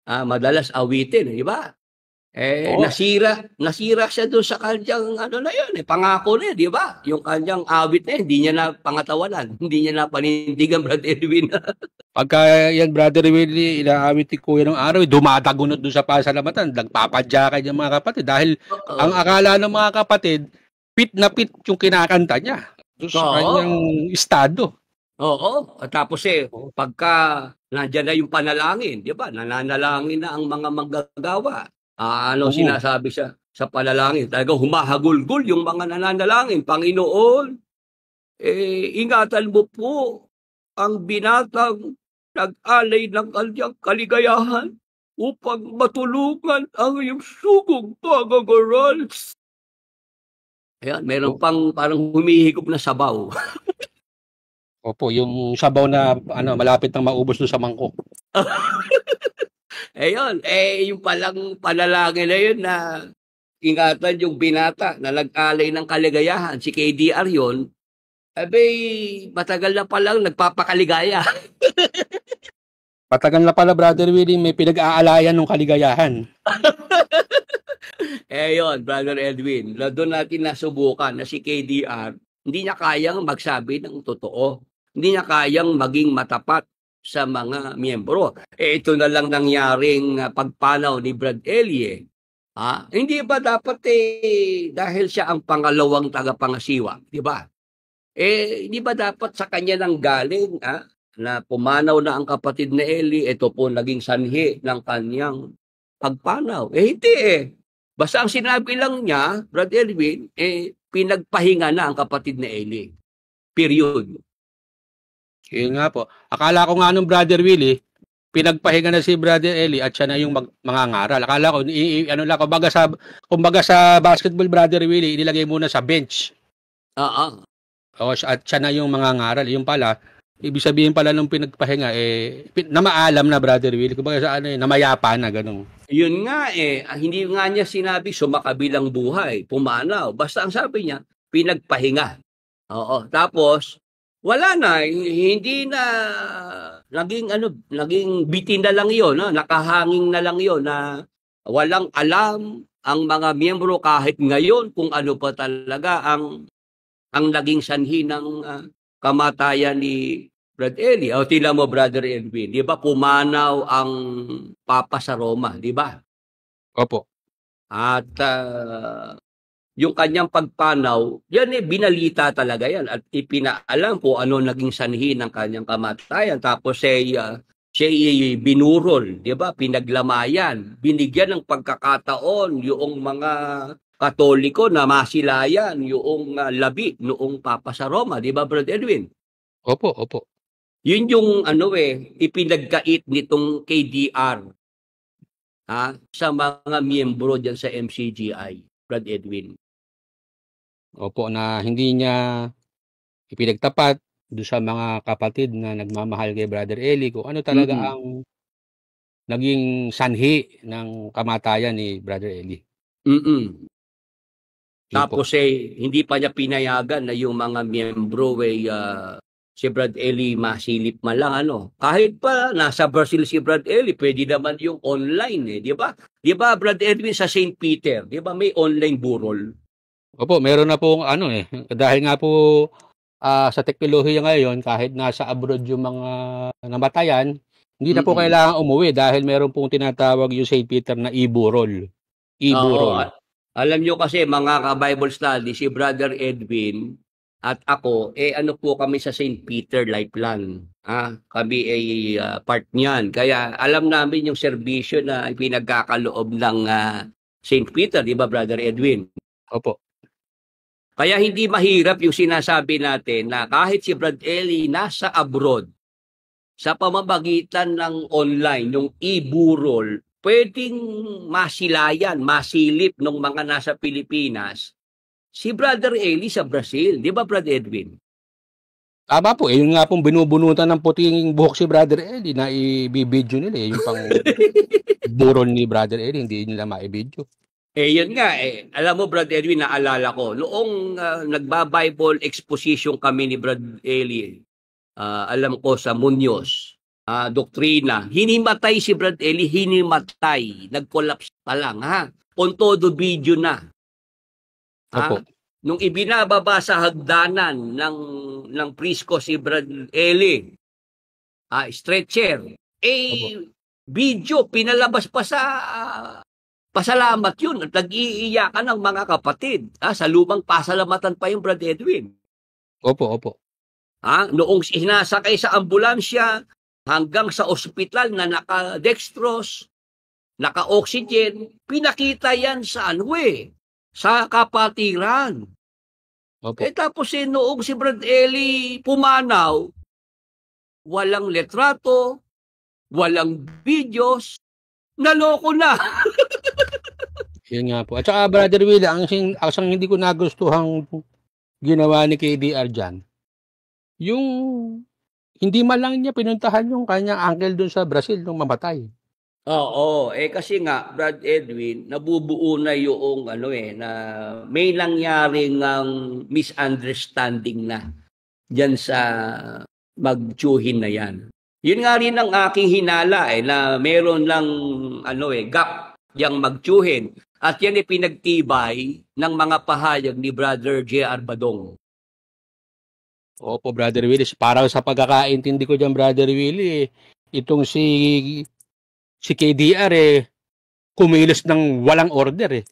madalas awitin, di ba? Oo. Nasira siya doon sa kanyang na yun, pangako na, di ba? Yung kanyang awit na hindi niya na pangatawanan, hindi niya na panindigan, Brad Edwin. Pagka yan, Brother Willie, inaawit ni Kuya ng araw, dumadagunot doon sa pasalamatan, nagpapadyakan yung mga kapatid. Dahil ang akala ng mga kapatid, pit na pit yung kinakanta niya. Doon sa kanyang estado. Oo. Tapos pagka nandiyan na yung panalangin, di ba? Nananalangin na ang mga manggagawa. Sinasabi siya sa panalangin? Talagang humahagulgol yung mga nananalangin. Panginoon, ingatan mo po ang binatang nag-alay ng kanyang kaligayahan upang matulungan ang iyong sugong pag-aaral. Ayan, meron pang parang humihigop na sabaw. Opo, yung sabaw na malapit nang maubos doon sa mangkok. Ayun, yung palang panalangin na yun na ingatan yung binata na nag-alay ng kaligayahan, si KDR yun, matagal na palang nagpapakaligaya. Matagal na pala, Brother Willie, may pinag-aalayan ng kaligayahan. Yun, Brother Edwin, doon natin nasubukan na si KDR, hindi niya kayang magsabi ng totoo. Hindi niya kayang maging matapat sa mga miyembro. Ito na lang nangyaring pagpanaw ni Brad Elie. Hindi ba dapat dahil siya ang pangalawang tagapangasiwa, di ba? Hindi ba dapat sa kanya nang galing na pumanaw na ang kapatid na Eli, ito po naging sanhi ng kanyang pagpanaw? Hindi Basta ang sinabi lang niya, Brad Edwin, pinagpahinga na ang kapatid na Eli. Period. Yun nga po. Akala ko nga nung Brother Willie, pinagpahinga na si Brother Eli at siya na yung mangangaral. Akala ko, kumbaga sa basketball, Brother Willie, inilagay muna sa bench. At siya na yung mangangaral. Yung pala, ibig sabihin pala nung pinagpahinga, na maalam na, Brother Willie. Kumbaga sa namayapa na, ganun. Yun nga hindi nga niya sinabi sumakabilang buhay, pumanaw. Basta ang sabi niya, pinagpahinga. Tapos, wala na, hindi na naging bitin na lang 'yon, nakahanging na lang 'yon na walang alam ang mga miyembro kahit ngayon kung ano pa talaga ang naging sanhi ng kamatayan ni Brad Eli. Tila mo, Brother Edwin, di ba pumanaw ang Papa sa Roma, di ba? Opo. At yung kanyang pagpanaw, yan binalita talaga yan at ipinaalam po ano naging sanhi ng kanyang kamatayan. Tapos siya binurol, di ba? Pinaglamayan, binigyan ng pagkakataon yung mga Katoliko na masilayan yung labi noong Papa sa Roma, di ba, Brad Edwin? Opo. Yun yung ipinagkait nitong KDR sa mga miyembro diyan sa MCGI, Brad Edwin. Opo, na hindi niya ipinagtapat doon sa mga kapatid na nagmamahal kay Brother Eli kung ano talaga ang naging sanhi ng kamatayan ni Brother Eli. Tapos hindi pa niya pinayagan na yung mga miyembro si Brad Eli masilip man lang Kahit pa nasa Brazil si Brad Eli, pwede naman yung online di ba? Di ba, Brad Edwin, sa St. Peter, di ba may online burol? Opo, meron na pong dahil nga po sa teknolohiya ngayon, kahit nasa abroad yung mga namatayan, hindi na po kailangan umuwi dahil meron pong tinatawag yung St. Peter na e-burol. Alam nyo kasi mga ka-Bible study, si Brother Edwin at ako, po kami sa St. Peter Lifeline. Kami part niyan. Kaya alam namin yung serbisyo na pinagkakaloob ng St. Peter, di ba, Brother Edwin? Opo. Kaya hindi mahirap yung sinasabi natin na kahit si Brad Eli nasa abroad, sa pamamagitan ng online, yung e-burol, pwedeng masilayan, masilip ng mga nasa Pilipinas si Brother Eli sa Brazil. Di ba, Brad Edwin? Tama po. Yun nga pong binubunutan ng puting buhok si Brother Eli na i-video nila. Yung pang burol ni Brother Eli, hindi nila ma-video. Yun nga, alam mo, Brad Edwin, naalala ko, noong nagba-Bible exposition kami ni Brad Eli, alam ko sa Muñoz, doktrina, hinimatay si Brad Eli, hinimatay, nag-collapse pa lang, ha? On todo video na. Opo. Nung ibinababa sa hagdanan ng Prisco si Brad Eli, stretcher, Opo. video, pinalabas pa sa pasalamat yun at nag-iiyakan ng mga kapatid. Sa lumang pasalamatan pa yung Brad Edwin. Opo, opo. Noong hinasakay sa ambulansya hanggang sa ospital na naka-dextrose, naka-oxygen, pinakita yan sa sa kapatiran. Opo. Tapos noong si Brad Eli pumanaw, walang letrato, walang videos, naloko na. Yun nga po. At saka, Brother Willie, ang hindi ko nagustuhang ginawa ni KDR dyan, yung hindi man lang niya pinuntahan yung kanyang uncle doon sa Brazil nung mamatay. Oo, kasi nga, Brad Edwin, nabubuo na yung na may nangyaring misunderstanding na dyan sa magtsuhin na yan. Yun nga rin ang aking hinala na meron lang gap yang magtsuhin. At yan pinagtibay ng mga pahayag ni Brother J.R. Badong. Opo, Brother Willie. Parang sa pagkakaintindi ko dyan, Brother Willie, itong si KDR kumilos ng walang order .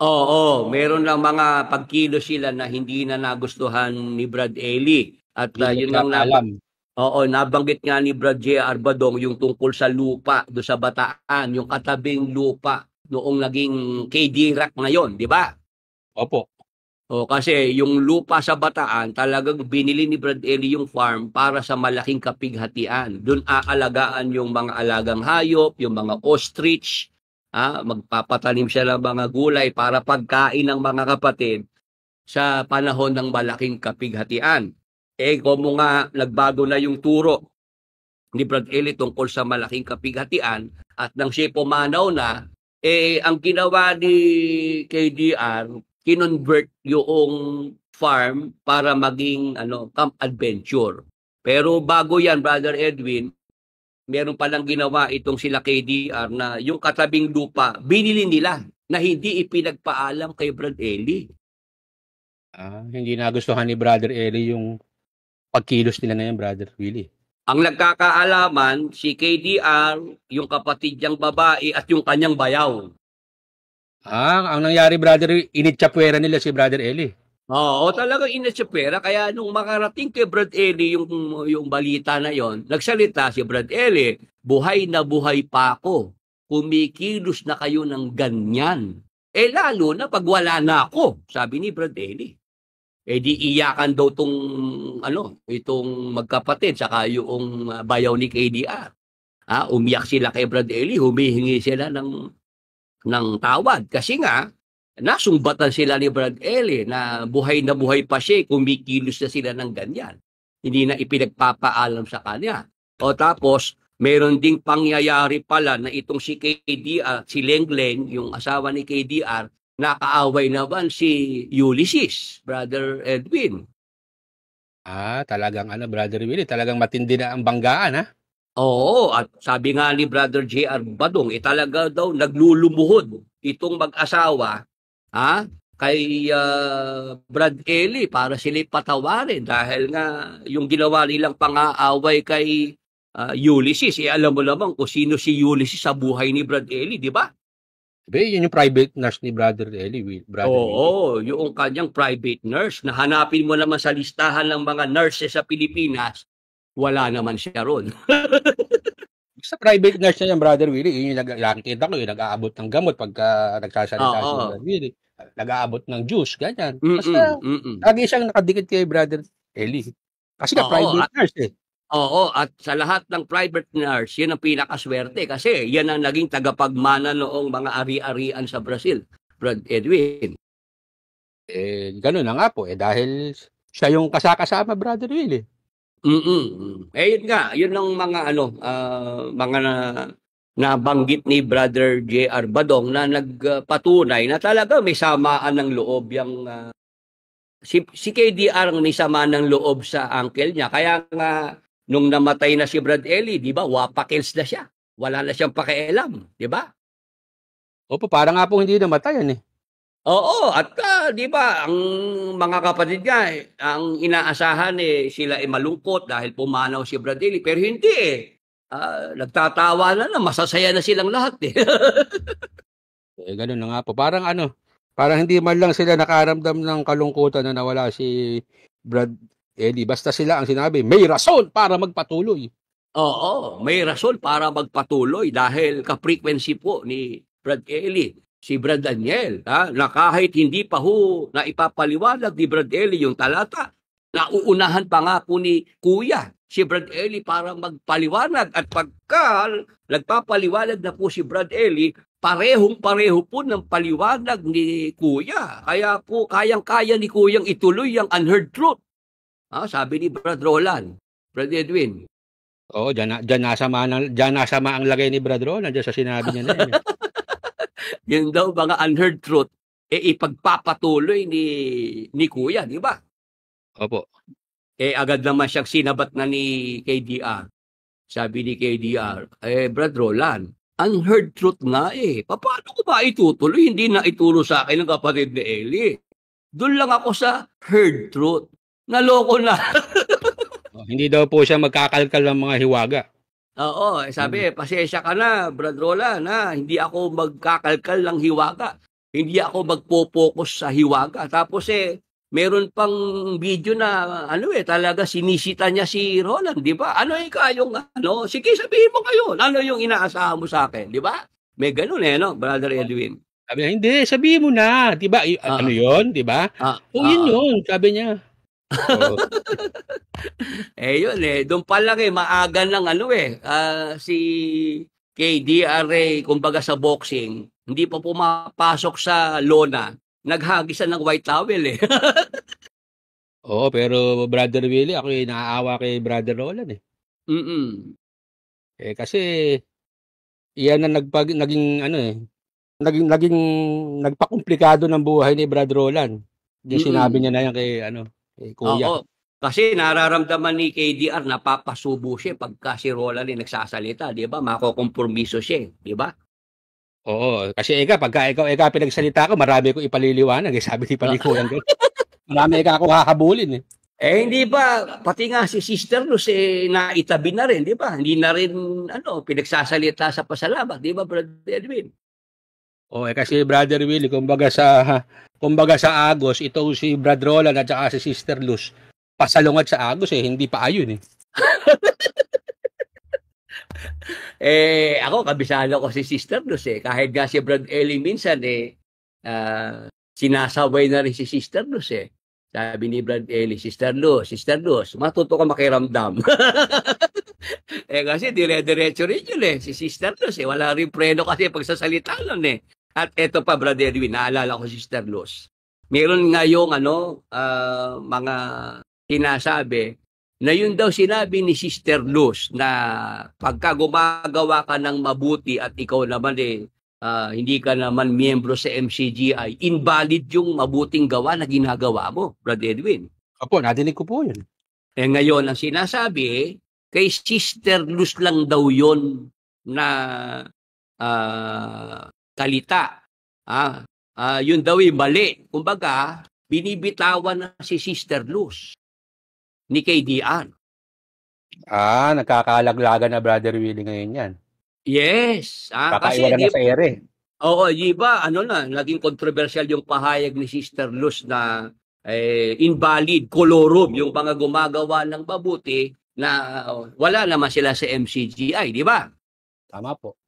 Oo, meron lang mga pagkilos sila na hindi na nagustuhan ni Brad Eli. At yun lang nabanggit nga ni Brad J.R. Badong yung tungkol sa lupa do sa Bataan, yung katabing lupa noong naging KD-RAC ngayon, di ba? Opo. Kasi yung lupa sa Bataan, talagang binili ni Brad Eli yung farm para sa malaking kapighatian. Doon aalagaan yung mga alagang hayop, yung mga ostrich, magpapatanim siya ng mga gulay para pagkain ng mga kapatid sa panahon ng malaking kapighatian. Kung nga nagbago na yung turo ni Brad Eli tungkol sa malaking kapighatian at nang siya pumanaw na, ang ginawa ni KDR, kinonvert yung farm para maging camp adventure. Pero bago yan, Brother Edwin, meron palang ginawa itong sila KDR na yung katabing lupa, binili nila na hindi ipinagpaalam kay Brad Eli. Hindi nagustuhan ni Brother Eli yung pagkilos nila na yan, Brother Willie. Ang nagkakaalaman, si KDR, yung kapatid niyang babae at yung kanyang bayaw. Ang nangyari, Brother, initsapwera nila si Brother Eli. Oo, talagang initsapwera. Kaya nung makarating kay Brad Eli yung balita na yon, nagsalita si Brad Eli, buhay na buhay pa ako. Kumikilos na kayo ng ganyan. Lalo na pag wala na ako, sabi ni Brad Eli. Di iyakan daw itong magkapatid, saka yung bayaw ni KDR. Umiyak sila kay Brad Eli, humihingi sila ng tawad. Kasi nga, nasumbatan sila ni Brad Eli na buhay pa siya, kumikilos na sila ng ganyan. Hindi na ipinagpapaalam sa kanya. Tapos, meron ding pangyayari pala na itong si KDR, si Lengleng, yung asawa ni KDR, nakaaway naman si Ulysses, Brother Edwin. Talagang Brother Willie, talagang matindi na ang banggaan, Oo, at sabi nga ni Brother J.R. Badong, talaga daw naglulumuhod itong mag-asawa kay Brad Eli para sila patawarin dahil nga yung ginawa nilang pang-aaway kay Ulysses. Alam mo naman kung sino si Ulysses sa buhay ni Brad Eli, di ba? Yun yung private nurse ni Brother Eli. Oo, yung kanyang private nurse. Nahanapin mo naman sa listahan ng mga nurses sa Pilipinas, wala naman siya ron. Sa private nurse niya yan, Brother Willie, yun yung nakikita ko, yung nag-aabot ng gamot pagka nagsasalita si Brother Willie. nag-aabot ng juice, ganyan. Mm-mm, Basta, mm-mm. lagi siyang nakadikit kay Brother Eli. Kasi nga, Oo, private nurse eh. Oo, at sa lahat ng private nurse, yun ang pinakaswerte kasi yan ang naging tagapagmana noong mga ari-arian sa Brazil, Brad Edwin. Ganun na nga po, dahil siya yung kasakasama, Brother Willie. Yun nga, yun ang mga mga nabanggit ni Brother J.R. Badong na nagpatunay na talaga may samaan ng loob yung si KDR ang may samaan ng loob sa uncle niya. Kaya nga nung namatay na si Brad Eli, di ba, wapakils na siya. Wala na siyang pakialam, di ba? Opo, para nga po hindi namatay yan eh. Oo, at di ba, ang mga kapatid niya, ang inaasahan sila malungkot dahil pumanaw si Brad Eli, pero hindi nagtatawa na masasaya na silang lahat eh. Ganun na nga po. Parang hindi man lang sila nakaramdam ng kalungkutan na nawala si Brad Eli. Basta sila ang sinabi, may rason para magpatuloy. Oo, may rason para magpatuloy dahil ka-frequency po ni Brad Eli, si Brad Daniel, na kahit hindi pa na ipapaliwanag ni Brad Eli yung talata, nauunahan pa nga po ni Kuya, si Brad Eli para magpaliwanag. At pagka nagpapaliwanag na po si Brad Eli, parehong-pareho po ng paliwanag ni Kuya. Kaya po, kayang-kaya ni Kuyang ituloy ang unheard truth. Sabi ni Brad Roland, Brad Edwin. Oo, dyan nasama ang lagay ni Brad Roland dyan sa sinabi niya na yun. Yun daw mga unheard truth, ipagpapatuloy ni Kuya, di ba? Opo. Agad naman siyang sinabat na ni KDR. Sabi ni KDR, Brad Roland, unheard truth nga paano ko ba itutuloy? Hindi na ituro sa akin ng kapatid ni Eli. Doon lang ako sa heard truth. Naloko na. Hindi daw po siya magkakalkal ng mga hiwaga. Oo, sabi, pasensya ka na, Brad Roland, hindi ako magkakalkal ng hiwaga. Hindi ako magpo-focus sa hiwaga. Tapos meron pang video na talaga sinisita niya si Roland, di ba? Sige, sabihin mo kayo. Ano yung inaasahan mo sa akin, di ba? May ganun no, Brother Edwin. Sabi niya, hindi, sabihin mo na, di ba? Ano yun, di ba? Yun, sabi niya. Yun doon pa lang maaga ng si KDR kumbaga sa boxing, hindi pa pumapasok sa lona, naghagisan ng white towel Oo, pero Brother Willie, ako naaawa kay Brother Roland kasi iyan na naging nagpakomplikado ng buhay ni Brad Roland. Sinabi niya na yan kay Kuya. Oo, kasi nararamdaman ni KDR napapasubo siya pagka si Roland nagsasalita, di ba? Makokompromiso siya, di ba? Oo, kasi pagka ikaw pinagsalita ko, marami ko ipaliliwanag, sabi ni Palikuyan. Marami ako hahabulin hindi ba, pati nga si Sister Luz naitabi na rin, di ba? Hindi na rin pinagsasalita sa pasalamat, di ba, Brother Edwin? Kasi Brother Willie, kumbaga sa Agos, ito si Brad Roland at saka si Sister Luz, pasalungat sa Agos hindi pa ayon Ako, kabisado ko si Sister Luz kahit nga si Brad Eli minsan sinasabay na rin si Sister Luz Sabi ni Brad Eli, Sister Luz, matuto ka makiramdam. Kasi dire-diretso rin yun si Sister Luz wala rin preno kasi pagsasalita nun At eto pa, Brad Edwin, naalala ko si Sister Luz. Meron nga yung mga sinasabi na yun daw sinabi ni Sister Luz na pagka gumagawa ka ng mabuti at ikaw naman hindi ka naman miyembro sa MCGI, invalid yung mabuting gawa na ginagawa mo, Brad Edwin. Opo, nadinig ko po yun. Ngayon, ang sinasabi, kay Sister Luz lang daw yun na kalita. Yun daw mali. Kumbaga, binibitawan na si Sister Luz ni KDR. Nagkakalaglagan na Brother Willie ngayon yan. Yes. Kasi na sa ere. Oo, iba, naging controversial yung pahayag ni Sister Luz na invalid, kolorum, yung mga gumagawa ng mabuti na wala naman sila sa MCGI, di ba? Tama po.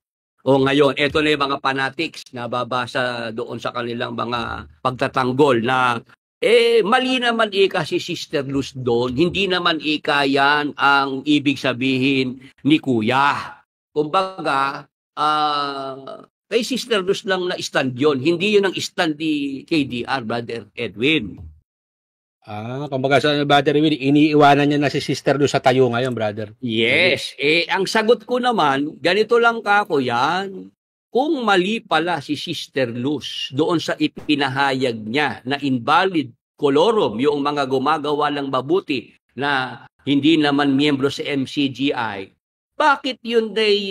O ngayon, eto na yung mga fanatics na babasa doon sa kanilang mga pagtatanggol na mali naman si Sister Luz doon. Hindi naman yan ang ibig sabihin ni Kuya. Kumbaga, kay Sister Luz lang na stand yun. Hindi yun ang stand ni KDR, Brother Edwin. Kumbaga sa Brother Willie, iniiwanan niya na si Sister Luz sa tayo ngayon, brother. Yes. Ang sagot ko naman, ganito lang kako yan. Kung mali pala si Sister Luz doon sa ipinahayag niya na invalid colorum, yung mga gumagawa ng mabuti na hindi naman miyembro sa MCGI, bakit yun ay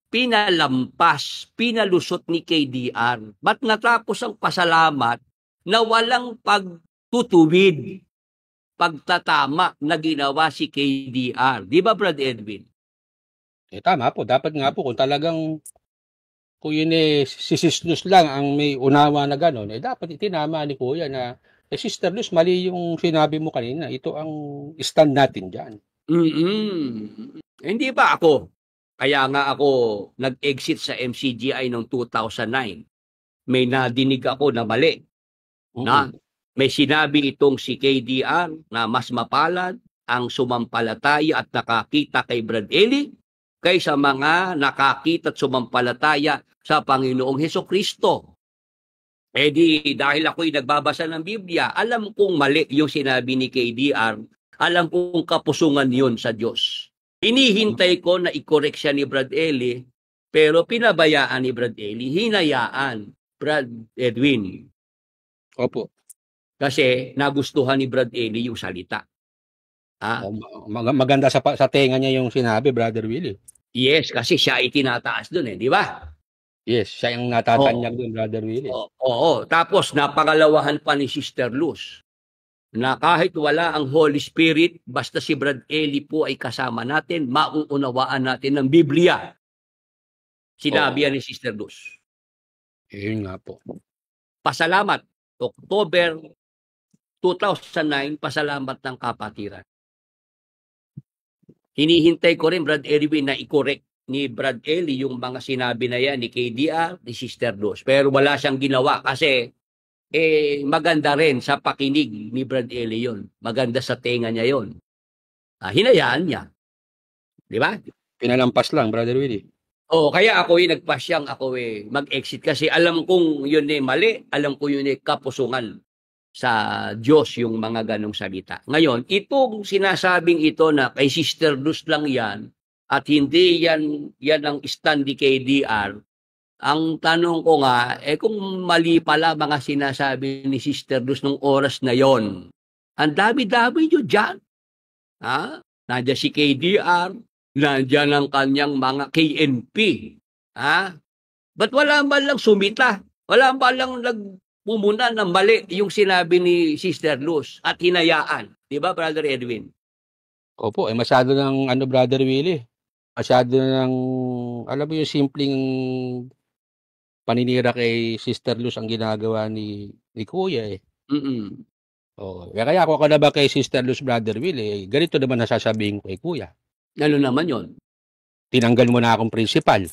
pinalampas, pinalusot ni KDR? Ba't natapos ang pasalamat na walang pagtutuwid, pagtatama na ginawa si KDR? Di ba, Brad Edwin? Tama po. Dapat nga po kung talagang kung yun si Sister Luz lang ang may unawa na gano'n, dapat itinama ni Kuya na Sister Luz, mali yung sinabi mo kanina. Ito ang stand natin dyan. Hindi ba ako? Kaya nga ako nag-exit sa MCGI noong 2009. May nadinig ako na mali. Na may sinabi itong si KDR na mas mapalad ang sumampalataya at nakakita kay Brad Eli kaysa mga nakakita at sumampalataya sa Panginoong Hesukristo. Dahil ako'y nagbabasa ng Biblia, alam kong mali yung sinabi ni KDR, alam kong kapusungan yun sa Diyos. Hinihintay ko na i-correct siya ni Brad Eli, pero pinabayaan ni Brad Eli, hinayaan Brad Edwin. Opo. Kasi nagustuhan ni Brad Eli yung salita. Maganda sa tenga niya yung sinabi, Brother Willie. Yes, kasi siya ay tinataas doon di ba? Yes, siya yung natatanyag doon, Brother Willie. Oo. Tapos napangalawahan pa ni Sister Luz na kahit wala ang Holy Spirit, basta si Brad Eli po ay kasama natin, mauunawaan natin ng Biblia. Sinabi yan ni Sister Luz. Yun nga po. Pasalamat. October 2009, pasalamat ng kapatiran. Hinihintay ko rin, Brad Edwin, na i-correct ni Brad Eli yung mga sinabi na yan ni KDR, ni Sister Luz. Pero wala siyang ginawa kasi maganda rin sa pakinig ni Brad Eli yun. Maganda sa tenga niya yun. Hinayaan niya. Di ba? Pinalampas lang, Brother Willie. Kaya ako nagpasyang ako mag-exit kasi alam kong yun mali, alam ko yun kapusungan sa Diyos yung mga ganong salita. Ngayon, itong sinasabing ito na kay Sister Luz lang yan at hindi yan ang stand ni KDR, ang tanong ko nga, kung mali pala mga sinasabi ni Sister Luz nung oras na yon, ang dami-dami nyo dyan. Nandiyan si KDR, nandiyan ang kanyang mga KNP. Ba't wala man lang sumita? Wala man lang nagpumuna ng mali yung sinabi ni Sister Luz at hinayaan. Di ba, Brother Edwin? Opo, masyado ng Brother Willie. Masyado ng, alam mo yung simpleng paninira kay Sister Luz ang ginagawa ni Kuya Kaya ako na ba kay Sister Luz, Brother Willie, ganito naman nasasabihin ko kay Kuya. Ano naman yon? Tinanggal mo na akong principal.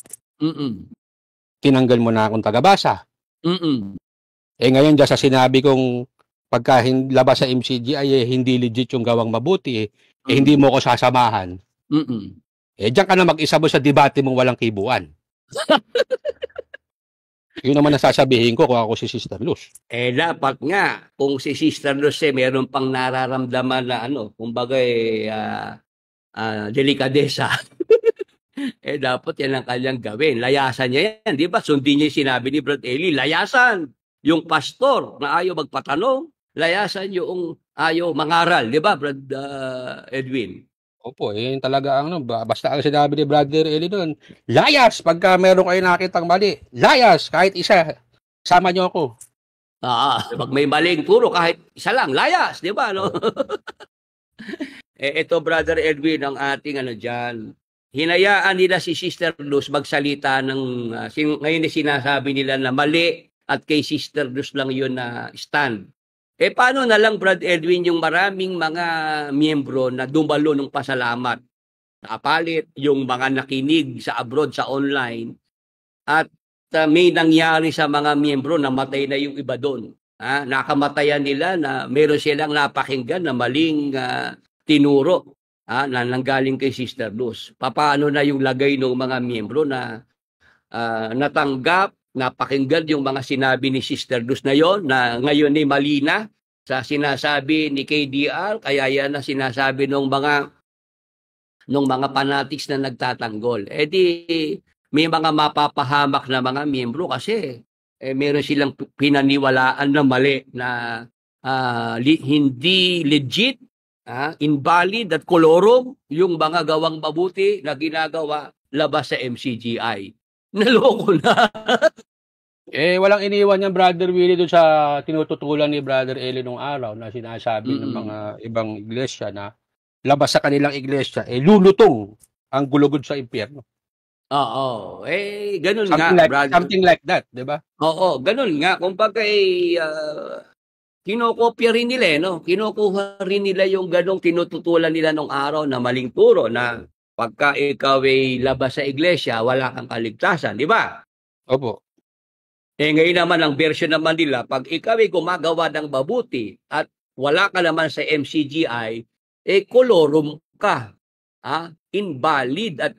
Tinanggal mo na akong tagabasa. Ngayon dyan sa sinabi kong pagka labas sa MCG ay hindi legit yung gawang mabuti, hindi mo ko sasamahan. Diyan ka na mag-isa mo sa debate mong walang kibuan. Yun naman nasasabihin ko kung ako si Sister Luz. Dapat nga, kung si Sister Luz meron pang nararamdaman na kumbaga delikadesa. Dapat yan ang kanyang gawin. Layasan niya yan. Di ba? Sundin niya yung sinabi ni Brad Eli. Layasan yung pastor na ayaw magpatanong. Layasan yung ayaw mangaral. Di ba, Brad Edwin? Opo, yun talaga basta ang sinabi ni Brother Eli doon, layas pagka meron kayo nakitang mali. Layas, kahit isa. Sama niyo ako. Pag may maling turo, kahit isa lang, layas. Di ba? Ito, Brother Edwin, ang ating dyan. Hinayaan nila si Sister Luz magsalita ng, ngayon sinasabi nila na mali at kay Sister Luz lang yun na stand. Paano na lang, Brad Edwin, yung maraming mga miyembro na dumalo ng pasalamat? Kapalit, yung mga nakinig sa abroad, sa online, at may nangyari sa mga miyembro, namatay na yung iba doon. Nakamatayan nila na meron silang napakinggan na maling tinuro na nanggaling kay Sister Luz. Paano na yung lagay ng mga miyembro na natanggap, napakinggan yung mga sinabi ni Sister Luz na yon, na ngayon ni mali na sa sinasabi ni KDR, kaya yan na sinasabi ng mga fanatics na nagtatanggol. Di may mga mapapahamak na mga miyembro kasi meron silang pinaniwalaan na mali na hindi legit, invalid at kolorum yung mga gawang mabuti na ginagawa labas sa MCGI. Naloko na. Walang iniwan yan, Brother Willie, doon sa tinututulan ni Brother Eli nung araw na sinasabi ng mga ibang iglesia na labas sa kanilang iglesia, lulutong ang gulugod sa impyerno. Oo. Ganun nga, brother. Something like that, di ba? Oo, ganun nga. Kung kinokopya rin nila, no? Kinukuha rin nila yung ganong tinututulan nila nung araw na maling turo na pagka ikaw ay labas sa iglesia, wala kang kaligtasan, di ba? Opo. Ngayon naman, ang version naman nila, pag ikaw ay gumagawa ng mabuti at wala ka naman sa MCGI, kolorum ka. Invalid at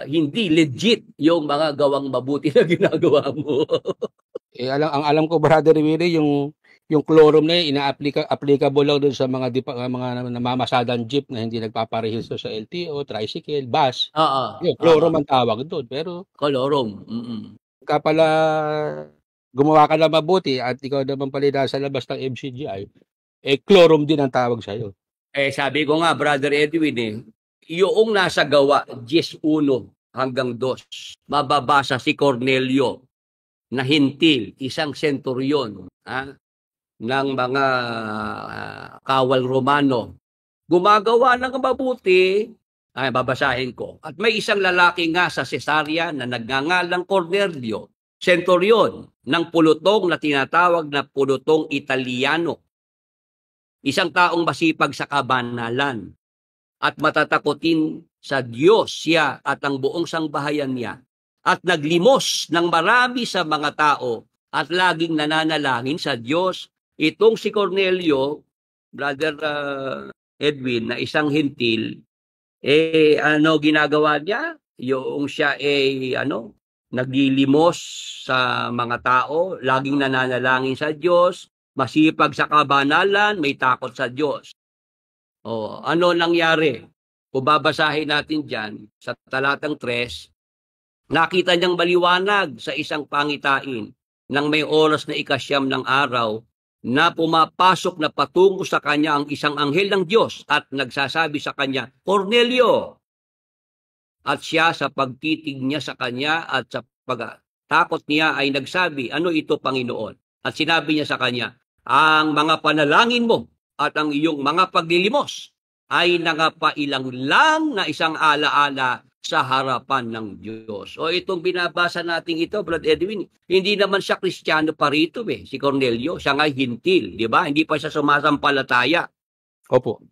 hindi legit yung mga gawang mabuti na ginagawa mo. Ang alam ko, Brother Willie, yung quorum na yun, applicable lang doon sa mga namamasadang jeep na hindi nagpaparehisto sa LTO, tricycle, bus. Yung quorum ang tawag doon. Pero quorum. Ka pala gumawa ka na mabuti at ikaw naman pala nasa labas ng MCGI, quorum din ang tawag sa'yo. Sabi ko nga, Brother Edwin, yung nasa gawa, 10:1 hanggang 2, mababasa si Cornelio na hintil, isang senturyon ng mga kawal Romano. Gumagawa ng mabuti, babasahin ko. At may isang lalaki nga sa Cesarea na nagngangalang Cornelio, senturyon ng pulutong na tinatawag na pulutong Italiano. Isang taong masipag sa kabanalan at matatakotin sa Diyos siya at ang buong sangbahayan niya. At naglimos ng marami sa mga tao at laging nananalangin sa Diyos. Itong si Cornelio, Brother Edwin, na isang hintil, ano ginagawa niya? Yung siya naglilimos sa mga tao, laging nananalangin sa Diyos, masipag sa kabanalan, may takot sa Diyos. Ano nangyari? Kung babasahin natin dyan, sa talatang 3, nakita niyang maliwanag sa isang pangitain nang may oras na 9 ng araw na pumapasok na patungo sa kanya ang isang anghel ng Diyos at nagsasabi sa kanya, Cornelio! At siya sa pagtitig niya sa kanya at sa pagtakot niya ay nagsabi, ano ito, Panginoon? At sinabi niya sa kanya, ang mga panalangin mo at ang iyong mga paglilimos ay nangapailang lang na isang alaala sa harapan ng Diyos. Itong binabasa natin ito, Brad Edwin, hindi naman siya Kristiyano pa rito si Cornelio. Siya nga hintil, di ba? Hindi pa siya sumasampalataya. Opo.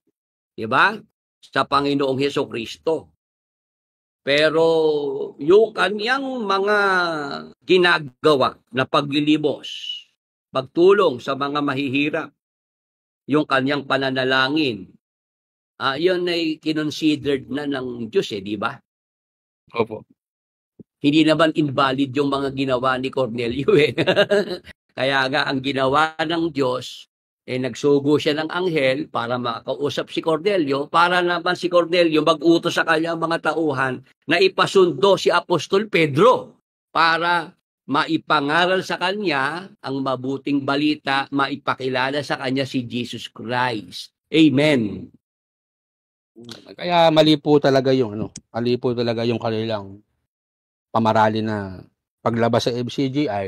Di ba? Sa Panginoong Hesukristo. Pero yung kanyang mga ginagawa na paglilimos, pagtulong sa mga mahihirap, yung kanyang pananalangin, yun ay kinonsidered na ng Diyos, di ba? Opo. Hindi naman invalid yung mga ginawa ni Cornelio. Kaya nga ang ginawa ng Diyos, nagsugo siya ng anghel para makausap si Cornelio, para naman si Cornelio mag-utos sa kanyang mga tauhan na ipasundo si Apostol Pedro para maipangaral sa kanya ang mabuting balita, maipakilala sa kanya si Jesus Christ. Amen. Kaya mali po talaga yung kanilang pamarali na paglabas sa MCGI,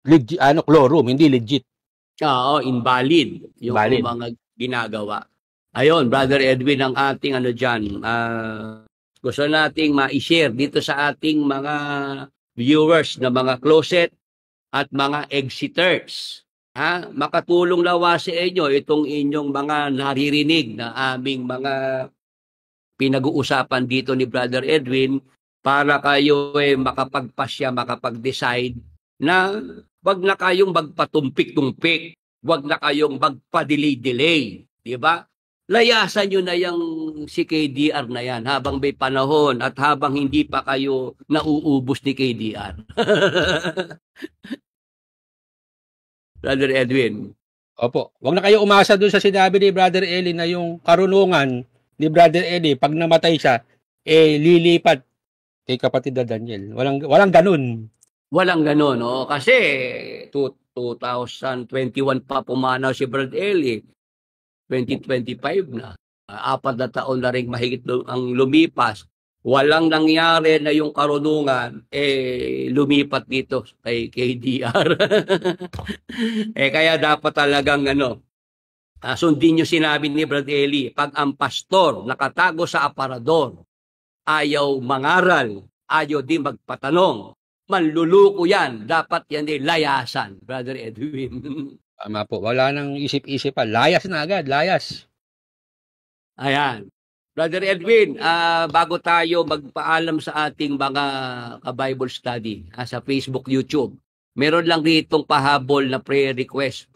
legit, quorum, hindi legit. Invalid yung mga ginagawa. Ayun, Brother Edwin, ang ating dyan. Gusto nating ma-share dito sa ating mga viewers na mga closet at mga exiters. Makatulong nawa sa inyo itong inyong mga naririnig na aming mga pinag-uusapan dito ni Brother Edwin para kayo makapagpasya, makapag-decide na wag na kayong magpatumpik-tumpik, wag na kayong magpa-delay-delay, di ba? Layasan nyo na yung si KDR na yan habang may panahon at habang hindi pa kayo nauubos ni KDR. Brother Edwin. Opo. Huwag na kayo umasa doon sa sinabi ni Brother Eli na yung karunungan ni Brother Eli, pag namatay siya, lilipat kay kapatid na Daniel. Walang ganun. Walang ganun, no? Kasi 2021 pa pumanaw si Brad Eli. 2025 na. 4 na taon na rin mahigit ang lumipas. Walang nangyari na yung karunungan, lumipat dito kay KDR. Kaya dapat talagang sundin nyo sinabi ni Brad Eli, pag ang pastor nakatago sa aparador, ayaw mangaral, ayaw din magpatanong, manluluko yan. Dapat yan layasan, Brother Edwin. Tama po. Wala nang isip-isip pa. Layas na agad. Layas. Ayan. Brother Edwin, bago tayo magpaalam sa ating mga ka-Bible study sa Facebook, YouTube, meron lang ditong pahabol na prayer request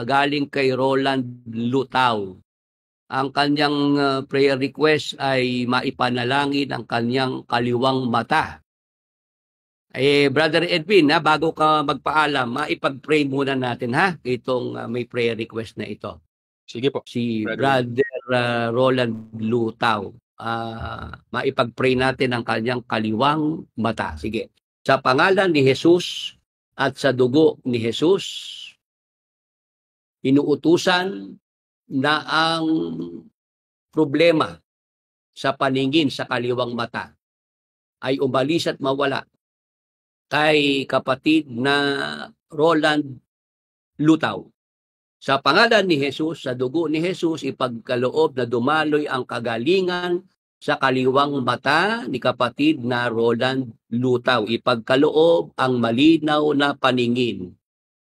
galing kay Roland Lutaw. Ang kanyang prayer request ay maipanalangin ang kanyang kaliwang mata. Brother Edwin, bago ka magpaalam, maipag-pray muna natin itong may prayer request na ito. Sige po. Si Brother Roland Lutaw. Maipag-pray natin ang kanyang kaliwang mata. Sige. Sa pangalan ni Jesus at sa dugo ni Jesus, inuutusan na ang problema sa paningin sa kaliwang mata ay umalis at mawala kay kapatid na Roland Lutaw. Sa pangalan ni Jesus, sa dugo ni Jesus, ipagkaloob na dumaloy ang kagalingan sa kaliwang mata ni kapatid na Roland Lutaw. Ipagkaloob ang malinaw na paningin.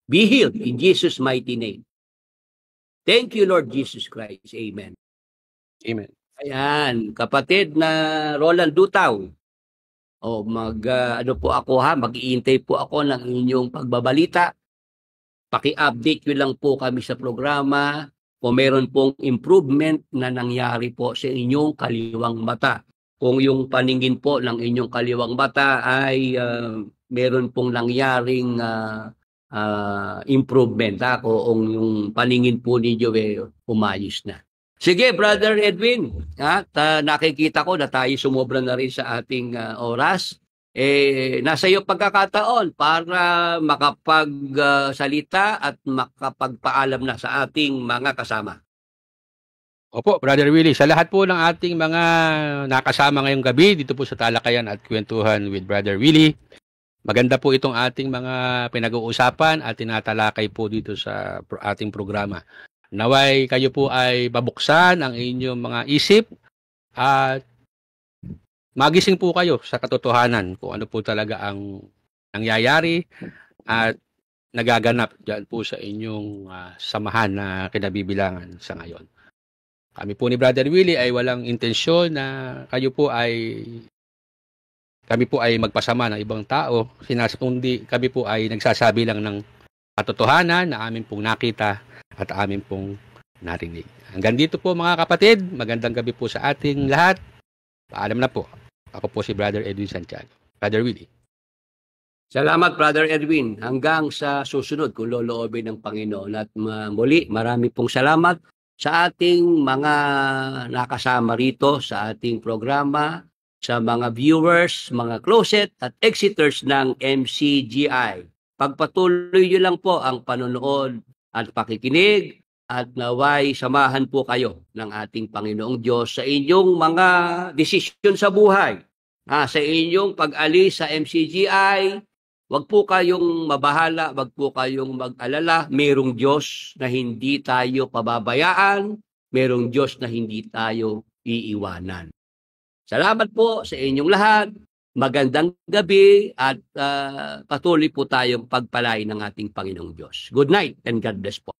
Be healed in Jesus' mighty name. Thank you, Lord Jesus Christ. Amen. Amen. Ayan, kapatid na Roland Lutaw. Ano po ako mag-iintay po ako ng inyong pagbabalita. Paki-update nyo lang po kami sa programa kung meron pong improvement na nangyari po sa inyong kaliwang mata. Kung yung paningin po ng inyong kaliwang mata ay meron pong nangyaring improvement, kung yung paningin po ninyo umayos na. Sige, Brother Edwin, nakikita ko na tayo sumobra na rin sa ating oras. Nasa iyo pagkakataon para makapagsalita at makapagpaalam na sa ating mga kasama. Opo, Brother Willie, sa lahat po ng ating mga nakasama ngayong gabi dito po sa Talakayan at Kwentuhan with Brother Willie, maganda po itong ating mga pinag-uusapan at tinatalakay po dito sa ating programa. Naway kayo po ay babuksan ang inyong mga isip at magising po kayo sa katotohanan kung ano po talaga ang nangyayari at nagaganap dyan po sa inyong samahan na kinabibilangan sa ngayon. Kami po ni Brother Willie ay walang intensyon na kami po ay magpasama ng ibang tao. Kundi kami po ay nagsasabi lang ng katotohanan na amin pong nakita at amin pong narinig. Hanggang dito po mga kapatid, magandang gabi po sa ating lahat. Paalam na po. Ako po si Brother Edwin Santiago. Brother Willie. Salamat, Brother Edwin. Hanggang sa susunod kung loloobin ng Panginoon. At muli, marami pong salamat sa ating mga nakasama rito sa ating programa, sa mga viewers, mga closet at exiters ng MCGI. Pagpatuloy nyo lang po ang panonood at pakikinig at naway samahan po kayo ng ating Panginoong Diyos sa inyong mga desisyon sa buhay. Sa inyong pag-alis sa MCGI, wag po kayong mabahala, wag po kayong mag-alala. Merong Diyos na hindi tayo pababayaan, merong Diyos na hindi tayo iiwanan. Salamat po sa inyong lahat. Magandang gabi at patuloy po tayong pagpalain ng ating Panginoong Diyos. Good night and God bless po.